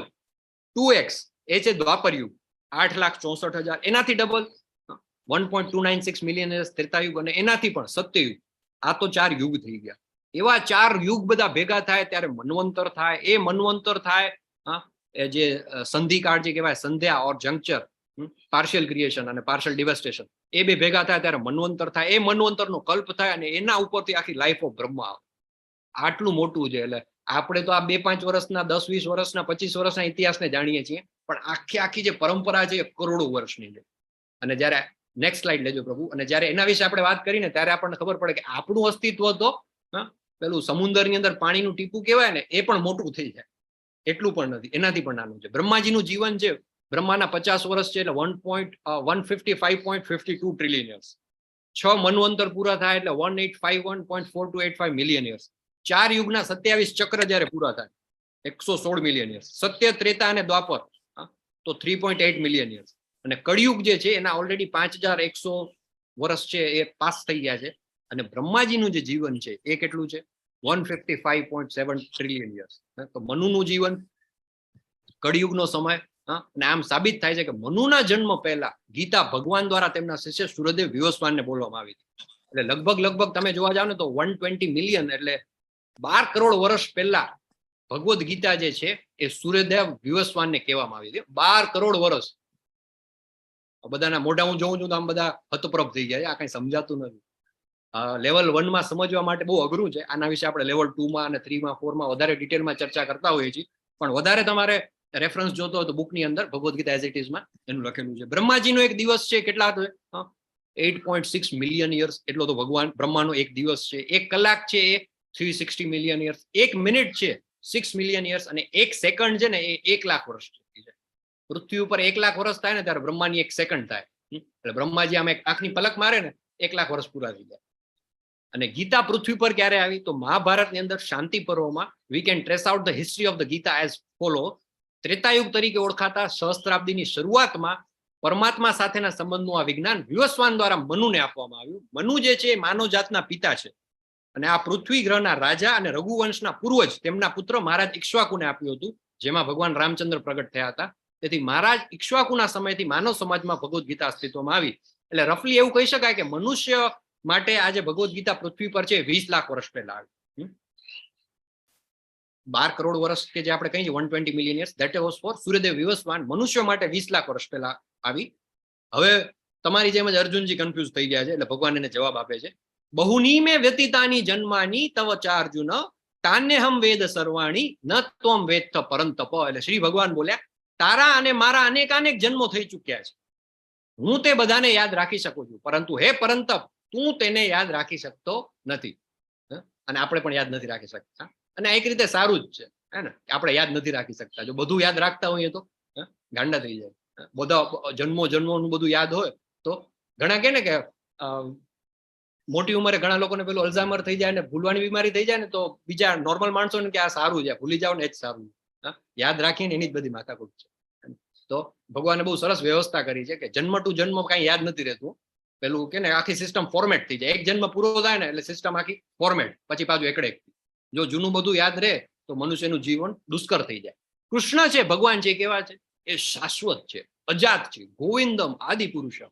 2x એ છે દ્વાપર યુગ 8,64,000. એનાથી ડબલ 1.296 મિલિયન ત્રેતાયુગ અને એનાથી પણ સત્યયુગ. આ તો 4 યુગ થઈ ગયા. એવા 4 યુગ બધા ભેગા થાય ત્યારે મન્વંતર થાય. એ મન્વંતર થાય એ જે સંધિકાળ જે કહેવાય સંધ્યા ઓર જંક્ચર, પાર્શિયલ ક્રિએશન અને પાર્શિયલ ડિવેસ્ટેશન, એ બે ભેગા થાય ત્યારે મન્વંતર થાય. એ મન્વંતરનો કલ્પ થાય અને એના ઉપરથી આખી લાઈફ ઓફ બ્રહ્મા આવે. આટલું મોટું છે. એટલે આપણે તો આ 2-5 વર્ષના 10-20 વર્ષના 25 વર્ષના ઇતિહાસને જાણીએ છીએ, પણ આખી જે પરંપરા છે એ કરોડો વર્ષની છે. અને જ્યારે નેક્સ્ટ સ્લાઇડ લેજો પ્રભુ. અને જ્યારે એના વિશે આપણે વાત કરીને ત્યારે આપણને ખબર પડે કે આપણું અસ્તિત્વ તો પેલું સમુદ્રની અંદર પાણીનું ટીપું કહેવાય ને એ પણ મોટું થઈ જાય એટલું પણ નથી, એનાથી પણ નાનું છે. બ્રહ્માજીનું જીવન છે, બ્રહ્માના 50 વર્ષ છે એટલે 155.52 ટ્રિલિયન યર્સ. 6 મન્વંતર પૂરા થાય એટલે 1,851.4285 મિલિયન યર્સ. 4 યુગના 27 ચક્ર જ્યારે પૂરા થાય 116 મિલિયન યર્સ. સત્ય, ત્રેતા અને દ્વાપર તો 3.8 મિલિયન યર્સ. અને કળિયુગ જે છે એના ઓલરેડી 5,100 વર્ષ છે એ પાસ થઈ ગયા છે. અને બ્રહ્માજીનું જે જીવન છે એ કેટલું છે 155.7 ટ્રિલિયન યર્સ. તો મનુનું જીવન, કળિયુગનો સમય, અને આમ સાબિત થાય છે કે મનુના જન્મ પહેલા ગીતા ભગવાન દ્વારા તેમના શિષ્ય સૂર્યદેવ વિવસ્વાનને બોલવામાં આવી હતી. એટલે લગભગ તમે જોવા જાવ ને તો 120 મિલિયન એટલે 12 કરોડ વર્ષ પહેલા ભગવદ ગીતા જે છે એ સૂર્યદેવ વિવસ્વાનને કહેવામાં આવી હતી. 12 કરોડ વર્ષ. બધાના મોઢા હું જોઉં છું તો આમ બધા હતપ્રભ થઈ ગયા છે. આ કઈ સમજાતું નથી. લેવલ 1 માં સમજવા માટે બહુ અઘરું છે. આના વિશે આપણે લેવલ 2 માં અને 3 માં 4 માં વધારે ડિટેલમાં ચર્ચા કરતા હોઈએ છીએ. પણ વધારે તમારે રેફરન્સ જોતો હોય તો બુકની અંદર Bhagavad Gita as it is માં એનું લખેલું છે. બ્રહ્માજીનો એક દિવસ છે કેટલા 8.6 મિલિયન યર્સ એટલો તો ભગવાન બ્રહ્માનો એક દિવસ છે. 1 કલાક છે એ 360 મિલિયન યર્સ. 1 મિનિટ છે 6 મિલિયન યર્સ. અને 1 સેકન્ડ છે ને એ 1 લાખ વર્ષ છે. પૃથ્વી ઉપર 1 લાખ વર્ષ થાય ને ત્યારે બ્રહ્માની 1 સેકન્ડ થાય. એટલે બ્રહ્માજી આમ એક આંખની પલક મારે ને 1 લાખ વર્ષ પૂરા થઈ જાય. અને ગીતા પૃથ્વી પર ક્યારે આવી તો મહાભારતની અંદર શાંતિ પર્વમાં we can trace out the history of the Gita as follow. Tretayuga તરીકે ઓળખાતા સહસ્ત્રાબ્દીની શરૂઆતમાં પરમાત્મા સાથેના સંબંધનું આ વિજ્ઞાન વિવસ્વાન દ્વારા મનુને આપવામાં આવ્યું. મનુ જે છે એ માનવ જાતના પિતા છે. અને આ પૃથ્વી ગ્રહના રાજા અને રઘુવંશના પૂર્વજ તેમના પુત્ર મહારાજ ઇક્ષ્વાકુને આપ્યું હતું, જેમાં ભગવાન રામચંદ્ર પ્રગટ થયા હતા. તેથી મહારાજ ઇક્ષ્વાકુના સમયથી માનવ સમાજમાં ભગવદ ગીતા અસ્તિત્વમાં આવી. એટલે રફલી એવું કહી શકાય કે મનુષ્ય માટે આજે ભગવદ ગીતા પૃથ્વી પર છે 20 લાખ વર્ષ પહેલા આવી. 12 કરોડ વર્ષ કે જે આપણે કહીએ 120 million years that was for Suryadev Vivasvan. મનુષ્ય માટે 20 લાખ વર્ષ પહેલા આવી. હવે તમારી જેમ જ અર્જુનજી કન્ફ્યુઝ થઈ ગયા છે એટલે ભગવાન એને જવાબ આપે છે. બહુની મે વ્યતીતાની જન્માની તવ ચાર્જુન તાન્યહમ વેદ સર્વાણી ન ત્વમ વેત્થ પરંતપ. એટલે શ્રી ભગવાન બોલ્યા તારા અને મારા અનેક જન્મો થઈ ચુક્યા છે. હું તે બધાને યાદ રાખી શકું છું, પરંતુ હે પરંતપ તું તેને યાદ રાખી શકતો નથી. અને આપણે પણ યાદ નથી રાખી શકતા. અને એક રીતે સારું જ છે હે ને, આપણે યાદ નથી રાખી શકતા. જો બધું યાદ રાખતા હોઈએ તો ગાંડા થઈ જાય. બધા જન્મોનું બધું યાદ હોય તો ઘણા કહે ને કે મોટી ઉંમરે ઘણા લોકોને પેલું અલ્ઝાઈમર થઈ જાય ને ભૂલવાની બીમારી થઈ જાય ને તો બીજા નોર્મલ માણસોને કે આ સારું છે, ભૂલી જાવ ને એ જ સારું. યાદ રાખીને એની જ બધી માથાકૂટ છે. તો ભગવાને બહુ સરસ વ્યવસ્થા કરી છે કે જન્મ ટુ જન્મ કઈ યાદ નથી રહેતું. પેલું કે ને આખી સિસ્ટમ ફોર્મેટ થઈ જાય. એક જન્મ પૂરો થાય ને એટલે સિસ્ટમ આખી ફોર્મેટ, પછી પાછું એકડે. જો જૂનું બધું યાદ રહે તો મનુષ્યનું જીવન દુષ્કર થઈ જાય. કૃષ્ણ છે ભગવાન છે કેવા છે એ શાશ્વત છે, અજાત છે, ગોવિંદમ આદિ પુરુષમ.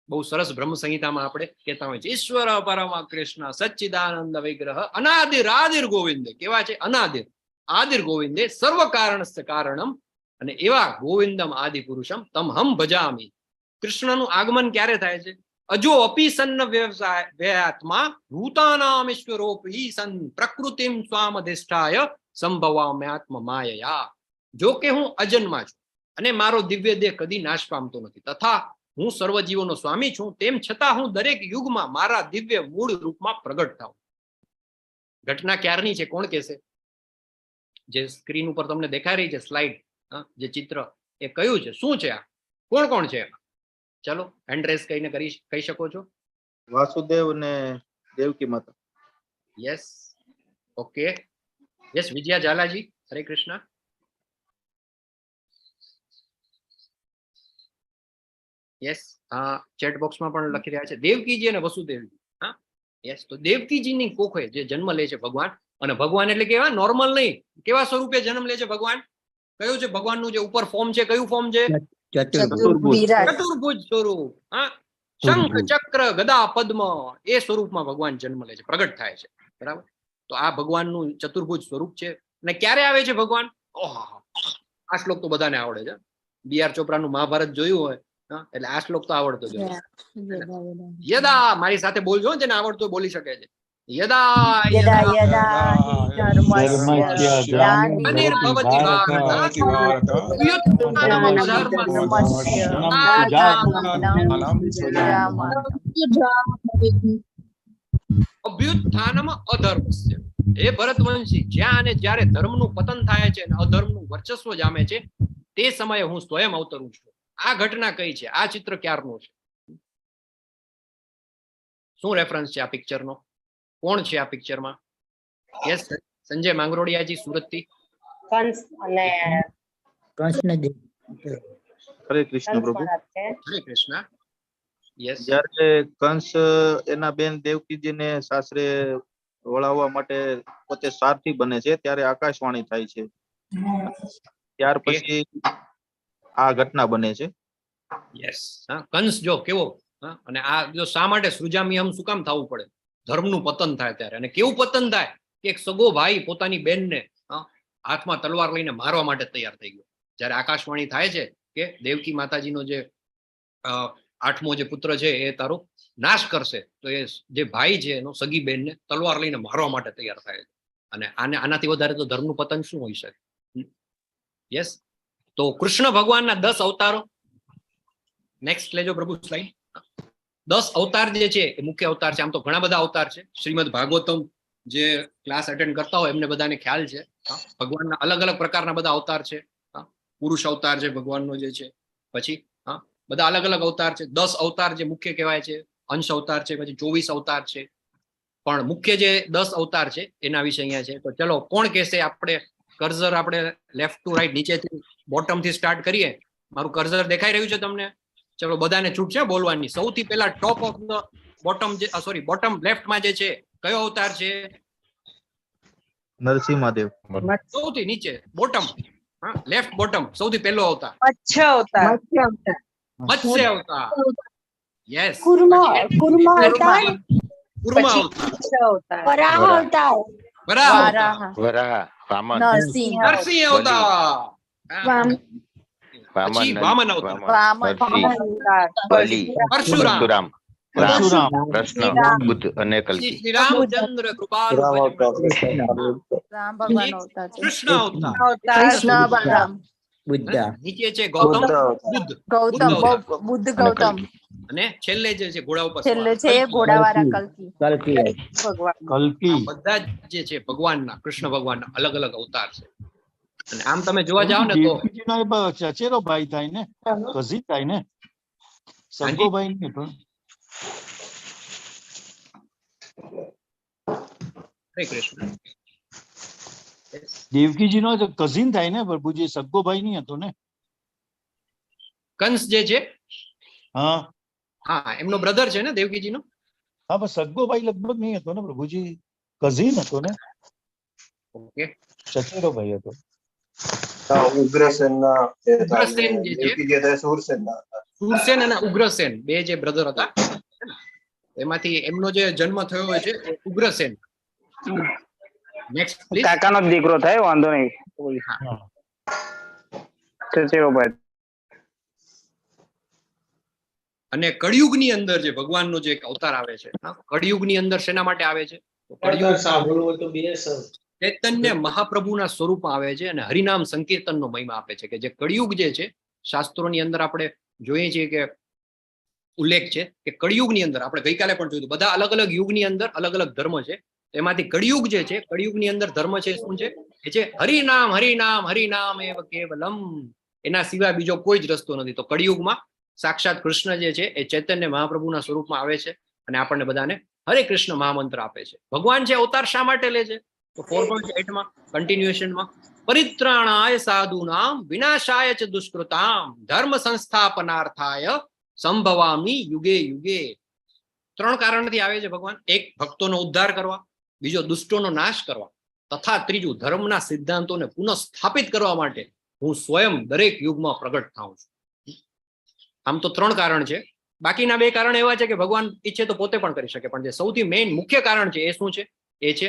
બહુ સરસ બ્રહ્મ સંહિતામાં આપણે કહેતા હોય છે ઈશ્વર પરમ કૃષ્ણ સચ્ચિદાનંદ વિગ્રહ અનાદિર આદિર ગોવિંદે. કેવા છે? અનાદિર આદિર ગોવિંદે સર્વ કારણસ્ય કારણમ. અને એવા ગોવિંદમ આદિ પુરુષમ તમ હમ ભજામી. કૃષ્ણનું આગમન ક્યારે થાય છે? અજો અપી સન્ન વ્યયાત્મા ભૂતાનામ ઈશ્વરોપી સન પ્રકૃતિમ સ્વામધિષ્ઠાય સંભવામ્યાત્મ માયયા. જો કે હું અજન્મા છું અને મારો દિવ્ય દેહ કદી નાશ પામતો નથી. તથા હું સર્વ જીવોનો સ્વામી છું, તેમ છતાં હું દરેક યુગમાં મારા દિવ્ય મૂળ રૂપમાં પ્રગટ થાઉં. ઘટના ક્યારની છે કોણ કહેશે? જે સ્ક્રીન ઉપર તમને દેખાઈ રહી છે સ્લાઇડ, જે ચિત્ર, એ કયું છે, શું છે આ, કોણ કોણ છે? ચલો હેન્ડ રેસ કહીને કહી શકો છો. વાસુદેવ ને દેવકી માતા. Yes, okay. યસ, વિજયા ઝાલાજી, હરે કૃષ્ણ. યસ, ચેટ બોક્સમાં પણ લખી રહ્યા છે દેવકીજી અને વસુદેવજી. હા, યસ. તો દેવકીજીની કોખે જે જન્મ લે છે ભગવાન, અને ભગવાન એટલે કેવા નોર્મલ નહીં, કેવા સ્વરૂપે જન્મ લે છે ભગવાન? કયું છે ભગવાનનું જે ઉપર ફોર્મ છે, કયું ફોર્મ છે? ચતુર્ભુજ સ્વરૂપ. હા, શંખ ચક્ર ગદા પદ્મ, એ સ્વરૂપમાં ભગવાન જન્મ લે છે, પ્રગટ થાય છે. બરાબર. તો આ ભગવાનનું ચતુર્ભુજ સ્વરૂપ છે. અને ક્યારે આવે છે ભગવાન? ઓહો, આ શ્લોક તો બધાને આવડે છે. B.R. ચોપરાનું મહાભારત જોયું હોય એટલે આ શ્લોક તો આવડતો જ હોય. યદા, મારી સાથે બોલજો, જેને આવડતો બોલી શકે છે. યદા અનિર્ભવતિ ભારત અભ્યુત્થાનમ અધર્મસ્ય. હે ભરતવંશી, જ્યાં અને જ્યારે ધર્મનું પતન થાય છે અને અધર્મનું વર્ચસ્વ જામે છે, તે સમયે હું સ્વયં અવતરું છું. આ ઘટના કઈ છે? આ ચિત્ર ક્યારનું છે? શું રેફરન્સ છે આ પિક્ચરનો? કોણ છે આ પિક્ચરમાં? યસ, સંજય માંગરોડિયાજી, સુરતથી. કંસ અને હરે કૃષ્ણ પ્રભુ. હરે કૃષ્ણ. યસ. જ્યારે કંસ એના બેન દેવકીજીને સાસરે વળાવવા માટે પોતે સારથી બને છે, ત્યારે આકાશવાણી થાય છે. ત્યાર પછી આ ઘટના બને છે. યસ. હા, કંસ જો કેવો, અને આ જો શા માટે સૃજામ્યહમ શું કામ થવું પડે? ધર્મનું પતન થાય ત્યારે. અને કેવું પતન થાય કે એક સગો ભાઈ પોતાની બેનને હાથમાં તલવાર લઈને મારવા માટે તૈયાર થઈ ગયો. જ્યારે આકાશવાણી થાય છે કે દેવકી માતાજીનો જે 8મો જે પુત્ર છે એ તારો નાશ કરશે, તો એ જે ભાઈ છે એનો સગી બેનને તલવાર લઈને મારવા માટે તૈયાર થાય છે. અને આનાથી વધારે તો ધર્મનું પતન શું હોઈ શકે? યસ. તો કૃષ્ણ ભગવાનના 10 અવતારો. નેક્સ્ટ લેજો પ્રભુ સ્લાઇડ. 10 અવતાર જે છે એ મુખ્ય અવતાર છે. આમ તો ઘણા બધા અવતાર છે. શ્રીમદ ભાગવતમ જે ક્લાસ અટેન્ડ કરતા હોય એમને બધાને ખ્યાલ છે. ભગવાનના અલગ અલગ પ્રકારના બધા અવતાર છે. પુરુષ અવતાર છે ભગવાનનો જે છે, પછી બધા અલગ અલગ અવતાર છે. 10 અવતાર જે મુખ્ય કહેવાય છે, અંશ અવતાર છે, પછી 24 અવતાર છે. પણ મુખ્ય જે 10 અવતાર છે એના વિશે અહીંયા છે. તો ચલો કોણ કહેશે? આપણે કર્સર આપણે લેફ્ટ ટુ રાઈટ, નીચેથી બોટમ થી સ્ટાર્ટ કરીએ. મારું કર્સર દેખાઈ રહ્યું છે તમને? ચલો બધાને છૂટ છે બોલવાની. સૌથી પહેલા top of the bottom, sorry bottom લેફ્ટમાં જે છે કયો અવતાર છે? નરસિંહદેવ. સૌથી નીચે બોટમ, લેફ્ટ બોટમ, સૌથી પહેલો અવતાર મત્સ્ય અવતાર. મત્સ્ય અવતાર. યસ. કુર્મા અવતાર, કુર્મા અવતાર, વરાહ અવતાર, વરાહ અવતાર, વરાહ, વામન, નરસિંહ નરસિંહ અવતાર, પછી વામન અવતાર, બલી, પરશુરામ, પરશુરામ, રામ, કૃષ્ણ, બુદ્ધ અને કલ્કી. શ્રી રામચંદ્ર કૃપાલુ કૃષ્ણ અવતાર, કૃષ્ણ બલરામ બુદ્ધા, નીચે છે ગૌતમ બુદ્ધ, બુદ્ધ ગૌતમ, અને છેલ્લે જે છે ઘોડા ઉપર છેલ્લે છે ઘોડાવાળા કલ્કી. કલ્કી. બધા જે છે ભગવાનના, કૃષ્ણ ભગવાનના અલગ અલગ અવતાર છે. અને આમ તમે જોવા જાવ ને તો ચચેરો ભાઈ થાય ને, કઝિન થાય ને, સગો ભાઈ નહીં પણ. હરે કૃષ્ણ. દેવકીજી નો કઝિન થાય ને પ્રભુજી, સગો ભાઈ નહીં હતો ને. કંસ જે છે, હા હા, એમનો બ્રધર છે ને દેવકીજી નો. હા, પણ સગો ભાઈ લગભગ નહીં હતો ને પ્રભુજી, કઝિન હતો ને. ઓકે. ચચેરો ભાઈ હતો. ઉગ્રસેન જે છે, શૂરસેન અને ઉગ્રસેન બે જે બ્રધર હતા, એમાંથી એમનો જે જન્મ થયો હોય છે ઉગ્રસેન. Next please. કાકાનો જ દીકરો થાય, વાંધો નહીં. અને કળિયુગની અંદર જે ભગવાનનો જે એક અવતાર આવે છે, કળિયુગની અંદર શેના માટે આવે છે? ચૈતન્ય મહાપ્રભુના સ્વરૂપમાં આવે છે અને હરિનામ સંકીર્તનનો મહિમા આપે છે. કે જે કળિયુગ જે છે, શાસ્ત્રોની અંદર આપણે જોઈએ છીએ કે ઉલ્લેખ છે કે કળિયુગની અંદર આપણે ગઈકાલે પણ જોયું બધા અલગ અલગ યુગની અંદર અલગ અલગ ધર્મ છે. એમાંથી કળિયુગ જે છે, કળિયુગની અંદર ધર્મ છે શું છે? એ છે હરિનામ હરિનામ હરિનામ એવ કેવલમ. એના સિવાય બીજો કોઈ જ રસ્તો નથી. તો કળિયુગમાં સાક્ષાત કૃષ્ણ જે છે એ ચૈતન્ય મહાપ્રભુના સ્વરૂપમાં આવે છે અને આપણને બધાને હરે કૃષ્ણ મહામંત્ર આપે છે. ભગવાન છે અવતાર શા માટે લે છે? તો 4.8 માં કન્ટિન્યુએશનમાં પરિત્રાણાય સાધુનામ વિનાશાય ચ દુષ્કૃતામ ધર્મ સંસ્થાપનાર્થાય સંભવામી યુગે યુગે. 3 કારણથી આવે છે ભગવાન. એક, ભક્તોનો ઉદ્ધાર કરવા. બીજો, દુષ્ટોનો નાશ કરવા. તથા ત્રીજું, ધર્મના સિદ્ધાંતોને પુનઃ સ્થાપિત કરવા માટે હું સ્વયં દરેક યુગમાં પ્રગટ થાઉં છું. આમ તો 3 કારણ છે. બાકીના 2 કારણ એવા છે કે ભગવાન ઈચ્છે તો પોતે પણ કરી શકે, પણ જે સૌથી મેઇન મુખ્ય કારણ છે એ શું છે? એ છે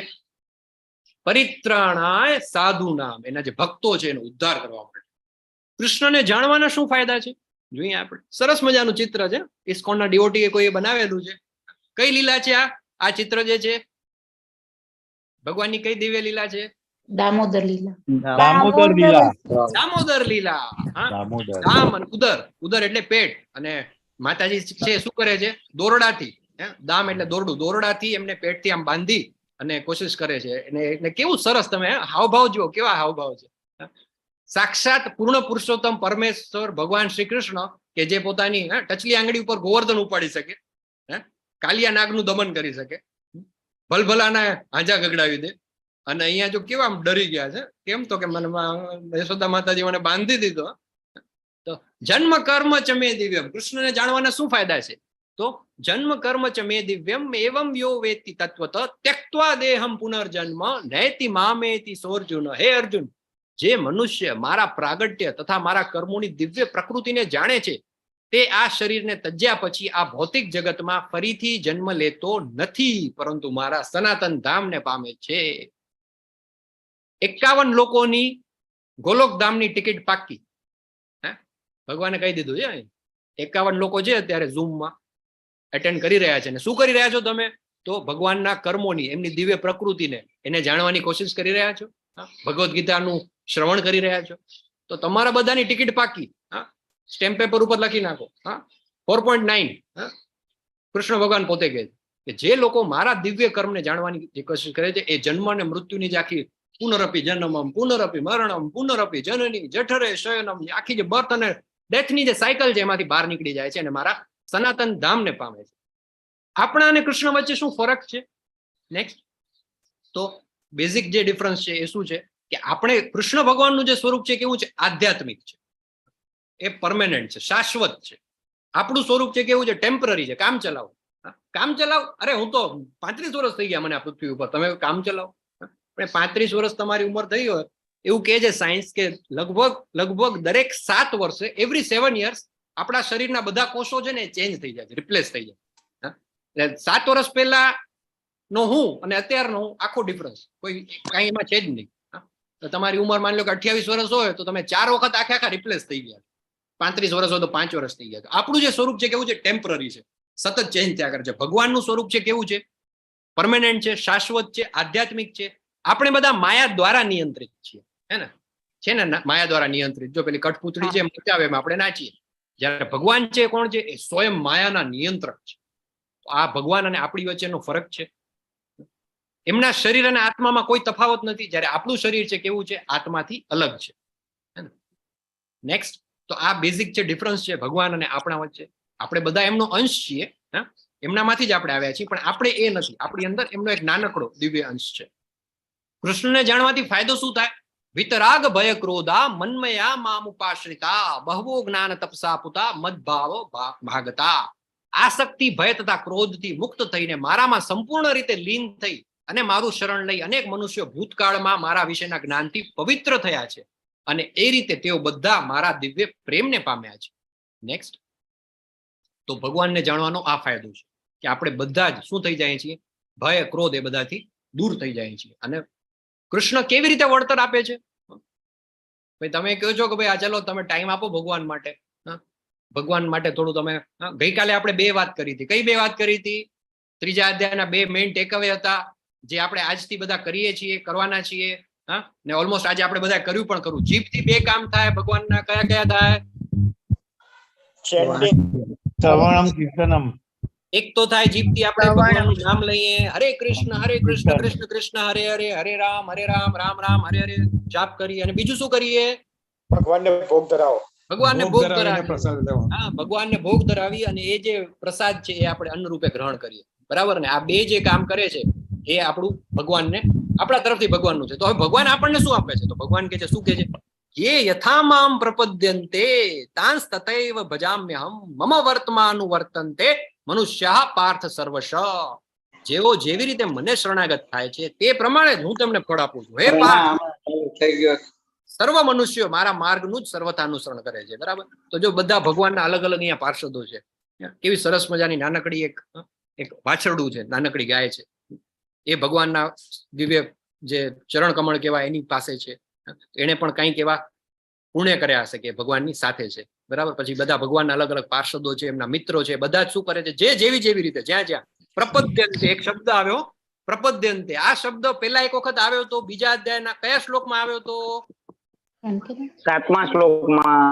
પરિત્રાણાય સાધુ નામ. એના જે ભક્તો છે એનો ઉદ્ધાર કરવા માટે. કૃષ્ણને જાણવાના શું ફાયદા છે જોઈએ આપણે. સરસ મજાનું ચિત્ર છે, ઇસ્કોનના ડીઓટી કોઈ બનાવેલું છે. કઈ લીલા છે આ ચિત્ર જે છે? ભગવાનની કઈ દિવ્ય લીલા છે? દામોદર લીલા. દામોદર લીલા. દામોદર લીલા. હા, દામોદર. દામ અને ઉદર. ઉદર એટલે પેટ, અને માતાજી છે શું કરે છે? દોરડાથી, દામ એટલે દોરડું, દોરડાથી એમને પેટથી આમ બાંધી અને કોશિશ કરે છે. એટલે કેવું સરસ, તમે હાવભાવ જુઓ, કેવા હાવભાવ છે. સાક્ષાત પૂર્ણ પુરુષોત્તમ પરમેશ્વર ભગવાન શ્રી કૃષ્ણ કે જે પોતાની ટચલી આંગળી ઉપર ગોવર્ધન ઉપાડી શકે, કાલિયા નાગનું દમન કરી શકે, ભલભલાના હાંજા ગગડાવી દે, અને અહીંયા જો કેવા આમ ડરી ગયા છે. કેમ? તો કે મને યશોદા માતાજી મને બાંધી દીધો. તો જન્મ કર્મ ચ મે દિવ્યમ. કૃષ્ણને જાણવાના શું ફાયદા છે? તો જન્મ કર્મ ચ મે દિવ્યમ એવમ યો વેત્તિ તત્વત ત્યક્ત્વા દેહમ પુનર્જન્મ નૈતિ મામેતિ સોર્જુન. હે અર્જુન, જે મનુષ્ય મારા પ્રાગટ્ય તથા મારા કર્મોની દિવ્ય પ્રકૃતિને જાણે છે તે આ શરીરને તજ્યા પછી આ ભૌતિક જગતમાં ફરીથી જન્મ લેતો નથી, પરંતુ મારા સનાતન ધામને પામે છે. 51 લોકોની ગોલોક ધામની ટિકિટ પાકી. ભગવાને કહી દીધું છે. 51 લોકો છે અત્યારે ઝૂમમાં એટેન્ડ કરી રહ્યા છે. અને શું કરી રહ્યા છો તમે? તો ભગવાનના કર્મોની, એમની દિવ્ય પ્રકૃતિને એને જાણવાની કોશિશ કરી રહ્યા છો. ભગવદ્ ગીતાનું શ્રવણ કરી રહ્યા છો. તો તમારા બધાની ટિકિટ પાકી. સ્ટેમ્પ પેપર ઉપર લખી નાખો. 4.9 કૃષ્ણ ભગવાન પોતે કહે છે કે જે લોકો મારા દિવ્ય કર્મને જાણવાની જે કોશિશ કરે છે એ જન્મ અને મૃત્યુની જ આખી પુનરપી જન્મમ પુનરપી મરણમ પુનરપી જનની જઠરે શયનમ આખી જે બર્થ અને ડેથની જે સાયકલ છે એમાંથી બહાર નીકળી જાય છે અને મારા સનાતન ધામને પામે છે. આપણા અને કૃષ્ણ વચ્ચે શું ફરક છે? નેક્સ્ટ, તો બેઝિક જે ડિફરન્સ છે એ શું છે કે આપણે કૃષ્ણ ભગવાનનું જે સ્વરૂપ છે કેવું છે? આધ્યાત્મિક છે, એ પરમેનન્ટ છે, શાશ્વત છે. આપણું સ્વરૂપ છે કેવું છે? ટેમ્પરરી છે, કામ ચલાવ. કામ ચલાવ, અરે હું તો 35 વર્ષ થઈ ગયા મને આ પૃથ્વી ઉપર, તમે કામ ચલાવો. 35 વર્ષ તમારી ઉંમર થઈ હોય એવું કહે છે સાયન્સ કે લગભગ દરેક 7 વર્ષે, એવરી 7 years આપણા શરીરના બધા કોષો છે ને ચેન્જ થઈ જાય છે, રિપ્લેસ થઈ જાય. એટલે 7 વર્ષ પહેલા નો હું અને અત્યારનો હું આખો ડિફરન્સ કોઈ કાંઈ એમાં છે જ નહીં. તો તમારી ઉંમર માની લો કે 28 વર્ષ હોય તો તમે 4 વખત આખા રિપ્લેસ થઈ ગયા. 35 વર્ષ હોય તો 5 વર્ષ થઈ ગયા. આપણું જે સ્વરૂપ છે કેવું છે? ટેમ્પરરી છે, સતત ચેન્જ થયા કરે છે. ભગવાનનું સ્વરૂપ છે કેવું છે? પરમેનન્ટ છે, શાશ્વત છે, આધ્યાત્મિક છે. આપણે બધા માયા દ્વારા નિયંત્રિત છીએ, હે ને? છે ને માયા દ્વારા નિયંત્રિત. જો પેલી કઠપૂતળી છે મચાવે એમ આપણે નાચીએ. જયારે ભગવાન છે કોણ છે? એ સ્વયં માયાના નિયંત્રક છે. આ ભગવાન અને આપણી વચ્ચેનો ફરક છે. એમના શરીર અને આત્મામાં કોઈ તફાવત નથી, જ્યારે આપણું શરીર છે કેવું છે? આત્માથી અલગ છે. નેક્સ્ટ, તો આ બેઝિક જે ડિફરન્સ છે ભગવાન અને આપણા વચ્ચે. આપણે બધા એમનો અંશ છીએ, એમનામાંથી જ આપણે આવ્યા છીએ, પણ આપણે એ નથી. આપણી અંદર એમનો એક નાનકડો દિવ્ય અંશ છે. કૃષ્ણને જાણવાથી ફાયદો શું થાય? વિતરાગ ભય ક્રોધા મન્મયા મામુપાશ્રિતા બહવો જ્ઞાન તપસા પુતા મદભાવ ભાગતા. આસક્તિ, ભય તથા ક્રોધથી મુક્ત થઈને મારામાં સંપૂર્ણ રીતે લીન થઈ અને મારું શરણ લઈ અનેક મનુષ્યો ભૂતકાળમાં મારા વિશેના જ્ઞાનથી પવિત્ર થયા છે, અને એ રીતે તેઓ બધા મારા દિવ્ય પ્રેમને પામ્યા છે. નેક્સ્ટ, તો ભગવાનને જાણવાનો આ ફાયદો છે કે આપણે બધા જ શું થઈ જાય છીએ? ભય, ક્રોધ એ બધાથી દૂર થઈ જાય છે. અને કૃષ્ણ કેવી રીતે વળતર આપે છે? ભાઈ તમે કહો છો કે ભાઈ આ ચલો તમે ટાઈમ આપો ભગવાન માટે. ભગવાન માટે થોડું તમે, ગઈકાલે આપણે 2 વાત કરી હતી. કઈ 2 વાત કરી હતી? 3જા અધ્યાયના 2 મેઇન ટેકઅવે હતા, જે આપણે આજથી બધા કરીએ છીએ, કરવાના છીએ. ને ઓલમોસ્ટ આજે આપણે બધા કર્યું પણ ખરું. જીભથી 2 કામ થાય ભગવાનના, કયા કયા થાય? શ્રવણમ કીર્તનમ. એક તો થાય જીભથી આપણે શ્રવણમ. ભગવાનનું નામ લઈએ, હરે કૃષ્ણ કૃષ્ણ કૃષ્ણ હરે હરે, હરે રામ રામ રામ હરે હરે જાપ કરીએ. અને બીજું શું કરીએ? ભગવાનને ભોગ ધરાવો. ભગવાનને ભોગ ધરાવીએ. હા, ભગવાનને ભોગ ધરાવી અને એ જે પ્રસાદ છે એ આપણે અન્ન રૂપે ગ્રહણ કરીએ. બરાબર ને? આ બે જે કામ કરે છે એ આપણું ભગવાનને, આપણા તરફથી ભગવાનનું છે. તો હવે ભગવાન આપણને શું આપે છે? તો ભગવાન કે છે, શું કે છે? યે યથામામ પ્રપદ્યન્તે તાંસ તતૈવ ભજામ્યહમ મમ વર્તમાનું વર્તન્તે મનુષ્યઃ પાર્થ સર્વશ. જેવો જેવી રીતે મને શરણાગત થાય છે તે પ્રમાણે જ હું તમને ફળ આપું છું. હે પાર્થ, થઈ ગયો. સર્વ મનુષ્યો મારા માર્ગનું જ સર્વથા અનુસરણ કરે છે. બરાબર? તો જો બધા ભગવાનના અલગ અલગ અહીંયા પાર્ષદો છે. કેવી સરસ મજાની નાનકડી એક વાછરડું છે, નાનકડી ગાય છે, એ ભગવાનના દિવ્ય જે ચરણ કમળ કહેવાય એની પાસે છે. એને પણ કંઈક એવા પુણ્ય કર્યા હશે કે ભગવાનની સાથે છે. બરાબર? પછી બધા ભગવાનના અલગ અલગ પાર્ષદો છે, એમના મિત્રો છે, બધા જ શું કરે છે? જે જેવી રીતે જ્યાં જ્યાં પ્રપદ્યંતે, એક શબ્દ આવ્યો પ્રપદ્યંતે. આ શબ્દ પેલા એક વખત આવ્યો તો બીજા અધ્યાયના કયા શ્લોકમાં આવ્યો તો? 7મા શ્લોકમાં.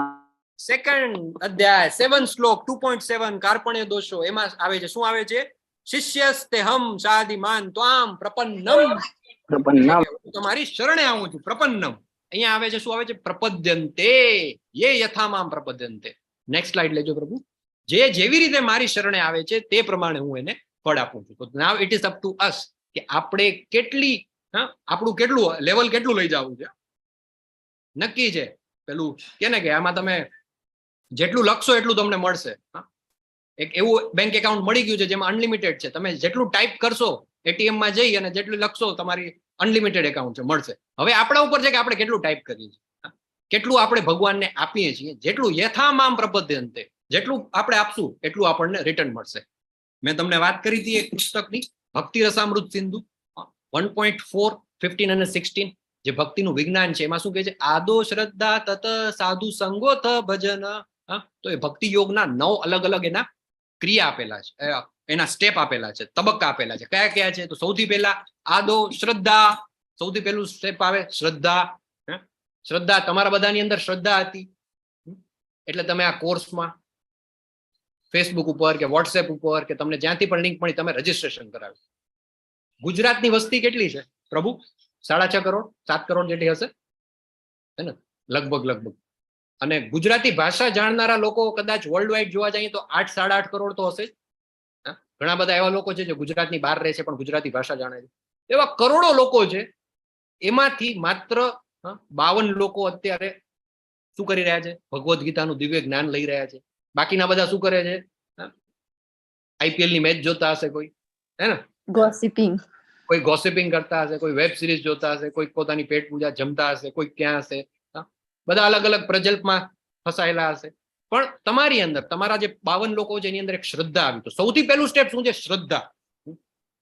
સેકન્ડ અધ્યાય 7 શ્લોક 2.7 કાર્પણ્ય દોષો. એમાં આવે છે, શું આવે છે? શિષ્યસ્તેહમ સાધિમાન ત્વામ પ્રપન્નમ. તમારી શરણે આવું છું, પ્રપન્નમ. અહીંયા આવે છે, શું આવે છે? પ્રપદ્યંતે યે યથામામ પ્રપદ્યંતે. નેક્સ્ટ સ્લાઇડ લેજો પ્રભુ. જે જેવી રીતે મારી શરણે આવે છે તે પ્રમાણે હું એને ફળ આપું છું. તો now it is up to અસ કે આપણે કેટલી, આપણું કેટલું લેવલ કેટલું લઈ જવું છે. નક્કી છે. પેલું કે ને કે આમાં તમે જેટલું લખશો એટલું તમને મળશે. એક એવું બેંક એકાઉન્ટ મળી ગયું છે જેમાં અનલિમિટેડ છે. તમે જેટલું ટાઈપ કરશો એટીએમ માં જઈ અને જેટલું લખશો તમારી અનલિમિટેડ એકાઉન્ટ છે, મળશે. હવે આપણા ઉપર છે કે આપણે કેટલું ટાઈપ કરીએ છીએ, કેટલું આપણે ભગવાનને આપીએ છીએ. જેટલું યથામામ પ્રપદ્યંતે, જેટલું આપણે આપશું એટલું આપણને રિટર્ન મળશે. મેં તમને વાત કરી હતી એક પુસ્તકની, ભક્તિ રસામૃત સિંધુ 1.4, 15 અને 16, જે ભક્તિનું વિજ્ઞાન છે. એમાં શું કહે છે? આદો શ્રદ્ધા તત સાધુ સંગોથ ભજન. તો એ ભક્તિ યોગના 9 અલગ અલગ એના ક્રિયા આપેલા છે, એના સ્ટેપ આપેલા છે, તબક્કા આપેલા છે. કયા કયા છે? તો સૌથી પહેલા આદો શ્રદ્ધા. સૌથી પહેલું સ્ટેપ આવે શ્રદ્ધા. શ્રદ્ધા, તમારા બધાની અંદર શ્રદ્ધા હતી એટલે તમે આ કોર્સમાં ફેસબુક ઉપર કે વોટ્સએપ ઉપર કે તમને જ્યાંથી પણ લિંક મળી તમે રજીસ્ટ્રેશન કરાવ્યું. ગુજરાતની વસ્તી કેટલી છે પ્રભુ? 6.5 કરોડ 7 કરોડ જેટલી હશે, હે ને? લગભગ. અને ગુજરાતી ભાષા જાણનારા લોકો કદાચ વર્લ્ડ વાઇડ જોવા જઈએ તો 8, 8.5 કરોડ તો હશે. ઘણા બધા એવા લોકો છે જે ગુજરાતની બહાર રહે છે પણ ગુજરાતી ભાષા જાણે છે. એવા કરોડો લોકો છે. એમાંથી માત્ર 52 લોકો અત્યારે શું કરી રહ્યા છે? ભગવદ્ ગીતાનું દિવ્ય જ્ઞાન લઈ રહ્યા છે. બાકીના બધા શું કરે છે? આઈપીએલ ની મેચ જોતા હશે કોઈ, હે ને? ગોસિપિંગ. કોઈ ગોસિપિંગ કરતા હશે, કોઈ વેબ સિરીઝ જોતા હશે, કોઈ પોતાની પેટ પૂજા જમતા હશે, કોઈ ક્યાં હશે. બધા અલગ અલગ પ્રજલ્પમાં ફસાયેલા હશે. પણ તમારી અંદર, તમારા જે 52 લોકો છે એની અંદર એક શ્રદ્ધા આવી. તો સૌથી પહેલું સ્ટેપ શું છે? શ્રદ્ધા.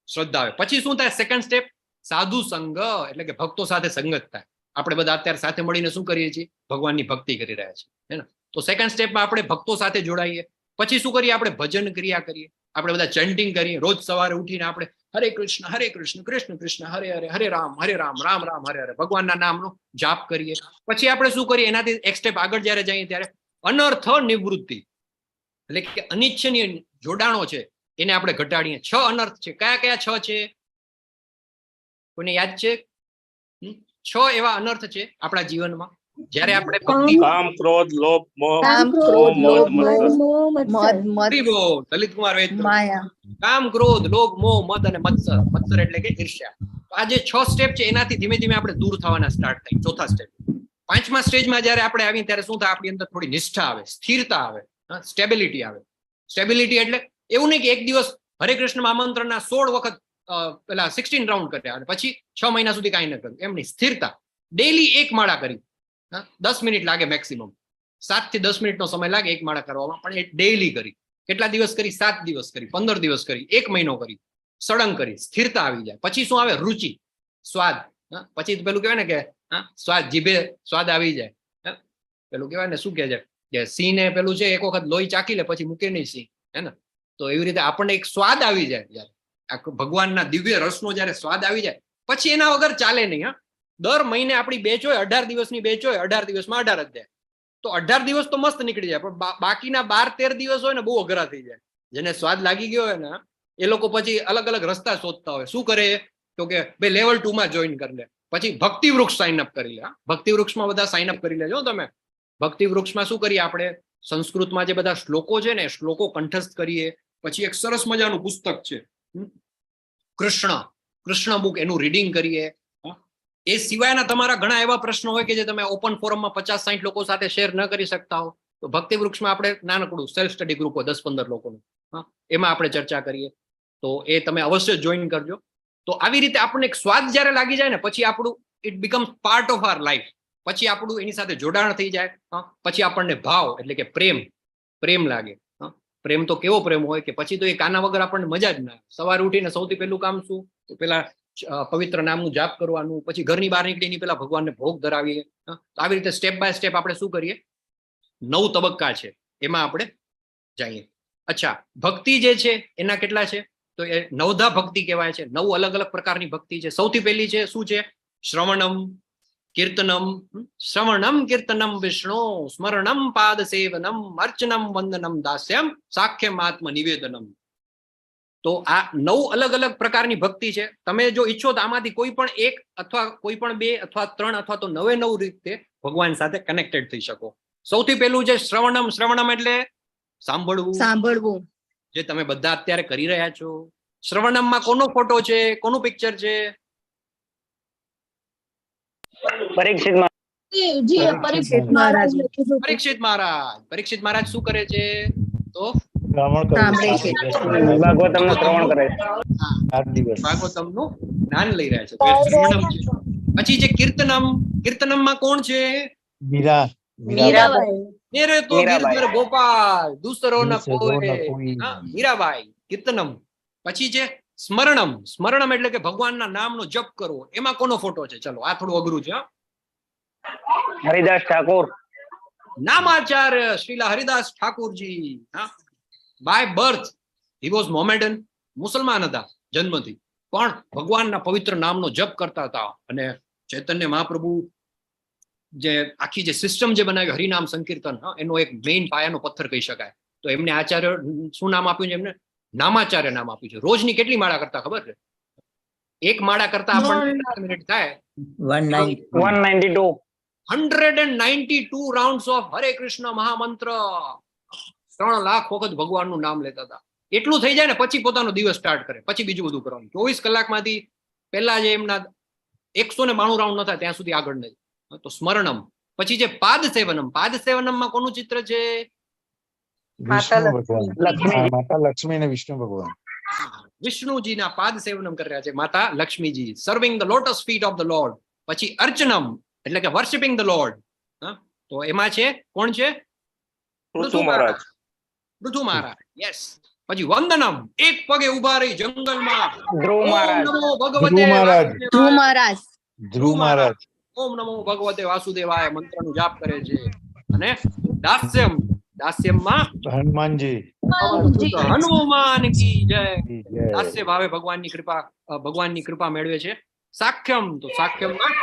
શ્રદ્ધા આવે. પછી શું થાય? સેકન્ડ સ્ટેપ સાધુ સંગ, એટલે કે ભક્તો સાથે સંગત થાય. આપણે બધા અત્યારે સાથે મળીને શું કરીએ છીએ? ભગવાનની ભક્તિ કરી રહ્યા છીએ, હે ને? તો સેકન્ડ સ્ટેપમાં આપણે ભક્તો સાથે જોડાઈએ. પછી શું કરીએ? આપણે ભજન ક્રિયા કરીએ. આપણે બધા ચેન્ટિંગ કરીએ. રોજ સવારે ઉઠીને આપણે હરે કૃષ્ણ કૃષ્ણ કૃષ્ણ હરે હરે, હરે રામ રામ રામ હરે હરે, ભગવાનના નામનો જાપ કરીએ. પછી આપણે શું કરીએ? એનાથી એક સ્ટેપ આગળ જયારે જઈએ ત્યારે અનર્થ નિવૃત્તિ, એટલે કે અનિચ્છનીય જોડાણો છે એને આપણે ઘટાડીએ. 6 અનર્થ છે. કયા કયા 6 છે? કોઈને યાદ છે? 6 એવા અનર્થ છે આપણા જીવનમાં. જ્યારે આપણે ભક્તિ, કામ, ક્રોધ, લોભ, મોહ, લલિત કુમાર વેદ, માયા. કામ, ક્રોધ, લોભ, મોહ, મદ અને મત્સર. મત્સર એટલે કે ઈર્ષ્યા. આ જે 6 સ્ટેપ છે એનાથી ધીમે ધીમે આપણે દૂર થવાના સ્ટાર્ટ થાય. ચોથા સ્ટેપ. 5મા સ્ટેજમાં જયારે આપણે આવીએ ત્યારે શું થાય? આપણી અંદર થોડી નિષ્ઠા આવે, સ્થિરતા આવે, સ્ટેબિલિટી આવે. સ્ટેબિલિટી એટલે એવું નહીં કે એક દિવસ હરે કૃષ્ણ આમંત્રણના 16 વખત પેલા 16 રાઉન્ડ કર્યા અને પછી 6 મહિના સુધી કાંઈ ન કર્યું. એમની સ્થિરતા. ડેઈલી 1 માળા કરી, 10 મિનિટ લાગે મેક્સિમમ, 7 થી 10 મિનિટનો સમય લાગે 1 માળા કરવામાં, પણ એ ડેઈલી કરી. કેટલા દિવસ કરી? 7 દિવસ કરી, 15 દિવસ કરી, 1 મહિનો કરી, સળંગ કરી. સ્થિરતા આવી જાય. પછી શું આવે? રુચિ, સ્વાદ. પછી પેલું કહેવાય ને કે સ્વાદ, જીભે સ્વાદ આવી જાય. પેલું કહેવાય ને, શું કહે છે કે સિંહ ને પેલું છે એક વખત લોહી ચાખી લે પછી મૂકે નહીં સિંહ, હે ને? તો એવી રીતે આપણને એક સ્વાદ આવી જાય. જયારે ભગવાનના દિવ્ય રસનો જયારે સ્વાદ આવી જાય પછી એના વગર ચાલે નહીં. દર મહિને આપણી બેચ હોય, 18 દિવસની બેચ હોય, 18 દિવસમાં 18 અધ્યાય. તો 18 દિવસ તો મસ્ત નીકળી જાય, પણ બાકીના 12-13 દિવસ હોય ને બહુ અઘરા થઈ જાય. જેને સ્વાદ લાગી ગયો હોય ને એ લોકો પછી અલગ અલગ રસ્તા શોધતા હોય. શું કરે તો કે ભાઈ લેવલ 2 માં જોઈન કરી લે, પછી ભક્તિ વૃક્ષ સાઇન અપ કરી લે. ભક્તિ વૃક્ષમાં બધા સાઇન અપ કરી લેજો તમે. ભક્તિ વૃક્ષમાં શું કરીએ આપણે, સંસ્કૃતમાં જે બધા શ્લોકો છે ને શ્લોકો કંઠસ્થ કરીએ. પછી એક સરસ મજાનું પુસ્તક છે કૃષ્ણ બુક, એનું રીડિંગ કરીએ. એ સિવાયના તમારા ઘણા એવા પ્રશ્નો હોય કે જે તમે ઓપન ફોરમમાં 50-60 લોકો સાથે શેર ન કરી શકતા હો, તો ભક્તિ વૃક્ષમાં આપણે નાનકડું સેલ્ફ સ્ટડી ગ્રુપ હોય 10-15 લોકોનું, એમાં આપણે ચર્ચા કરીએ. તો એ તમે અવશ્ય જોઈન કરજો. તો આવી રીતે આપણને એક સ્વાદ જ્યારે લાગી જાય ને પછી આપણું it becomes part of our life. પછી આપણું એની સાથે જોડાણ થઈ જાય. પછી આપણને ભાવ એટલે કે પ્રેમ લાગે. પ્રેમ તો કેવો પ્રેમ હોય કે પછી તો એ કાના વગર આપણને મજા જ ના આવે. સવારે ઉઠીને સૌથી પહેલું કામ શું, તો પેલા પવિત્ર નામનું જાપ કરવાનું, પછી ઘરની બહાર નીકળીને પેલા ભગવાનને ભોગ ધરાવીએ. તો આવી રીતે સ્ટેપ બાય સ્ટેપ આપણે શું કરીએ, 9 તબક્કા છે એમાં આપણે જઈએ. અચ્છા, ભક્તિ જે છે એના કેટલા છે, તો એ 9ધા ભક્તિ કહેવાય છે. 9 અલગ અલગ પ્રકારની ભક્તિ છે. સૌથી પહેલી છે શું છે, શ્રવણમ કીર્તનમ વિષ્ણુ સ્મરણમ પાદ સેવનમ અર્ચનમ વંદનમ દાસ્યમ સાખ્યમ આત્મ નિવેદનમ. તો આ 9 અલગ અલગ પ્રકારની ભક્તિ છે. તમે જો ઈચ્છો તો આમાંથી કોઈ પણ એક અથવા કોઈ પણ 2 અથવા 3 અથવા તો 9 રીતે ભગવાન સાથે કનેક્ટેડ થઈ શકો. સૌથી પહેલું છે શ્રવણમ એટલે સાંભળવું, જે તમે બધા અત્યારે કરી રહ્યા છો. શ્રવણમમાં કોનો ફોટો છે, કોનું પિક્ચર છે? પરીક્ષિત મહારાજ શું કરે છે, તો ભાગવતમનું શ્રવણ કરે છે, ભાગવતમનું જ્ઞાન લઈ રહ્યા છે. તો એ શ્રવણમ છે. પછી જે કીર્તનમમાં કોણ છે? મેરે તો ગિરધર ગોપાલ દૂસરો ન કોઈ, મીરાબાઈ, કીર્તનમ. પછી છે સ્મરણમ એટલે કે ભગવાનના નામનો જપ કરવો. એમાં કોનો ફોટો છે? ચલો આ થોડું અઘરું છે. હરિદાસ ઠાકોર, નામાચાર્ય શ્રીલા હરિદાસ ઠાકુરજી. By birth he was Mohammedan, મુસલમાન હતા જન્મથી, પણ ભગવાનના પવિત્ર નામનો જપ કરતા હતા. અને ચૈતન્ય મહાપ્રભુ જે આખી જે સિસ્ટમ જે બનાવી હરિનામ સંકીર્તન, એનો એક મેઇન પાયાનો પથ્થર કહી શકાય. તો એમને આચાર્ય શું નામ આપ્યું છે? એમને નામાચાર્ય નામ આપ્યું છે. રોજની કેટલી માળા કરતા ખબર છે? એક માળા કરતા આપણને મિનિટ થાય 192 રાઉન્ડ્સ ઓફ હરે કૃષ્ણ મહામંત્ર. 3 લાખ વખત ભગવાનનું નામ લેતા હતા. એટલું થઈ જાય ને પછી પોતાનો દિવસ સ્ટાર્ટ કરે, પછી બીજું બધું કરવાનું. 24 કલાકમાંથી પહેલા જે એમના 192 રાઉન્ડ ન થાય ત્યાં સુધી આગળ નહીં. તો સ્મરણમ. પછી જે પાદ સેવનમમાં કોનું ચિત્ર છે? માતા લક્ષ્મી અને વિષ્ણુ ભગવાન. વિષ્ણુજીના પાદ સેવનમ કરી રહ્યા છે માતા Lakshmiji. Serving the lotus feet of the lord. પછી અર્ચનમ એટલે કે વર્શિપિંગ ધ લોર્ડ. તો એમાં છે કોણ છે? પૃથુ મહારાજ. યસ. પછી વંદનમ, એક પગે ઉભા રહી જંગલમાં ધ્રુવ મહારાજ, ઓમ નમો ભગવતે વાસુદેવાય મંત્રનું જાપ કરે છે. અને દાસ્યમમાં હનુમાન કી જય. દાસ્ય ભાવે ભગવાનની કૃપા મેળવે છે. સાખ્યમ, તો સાખ્યમમાં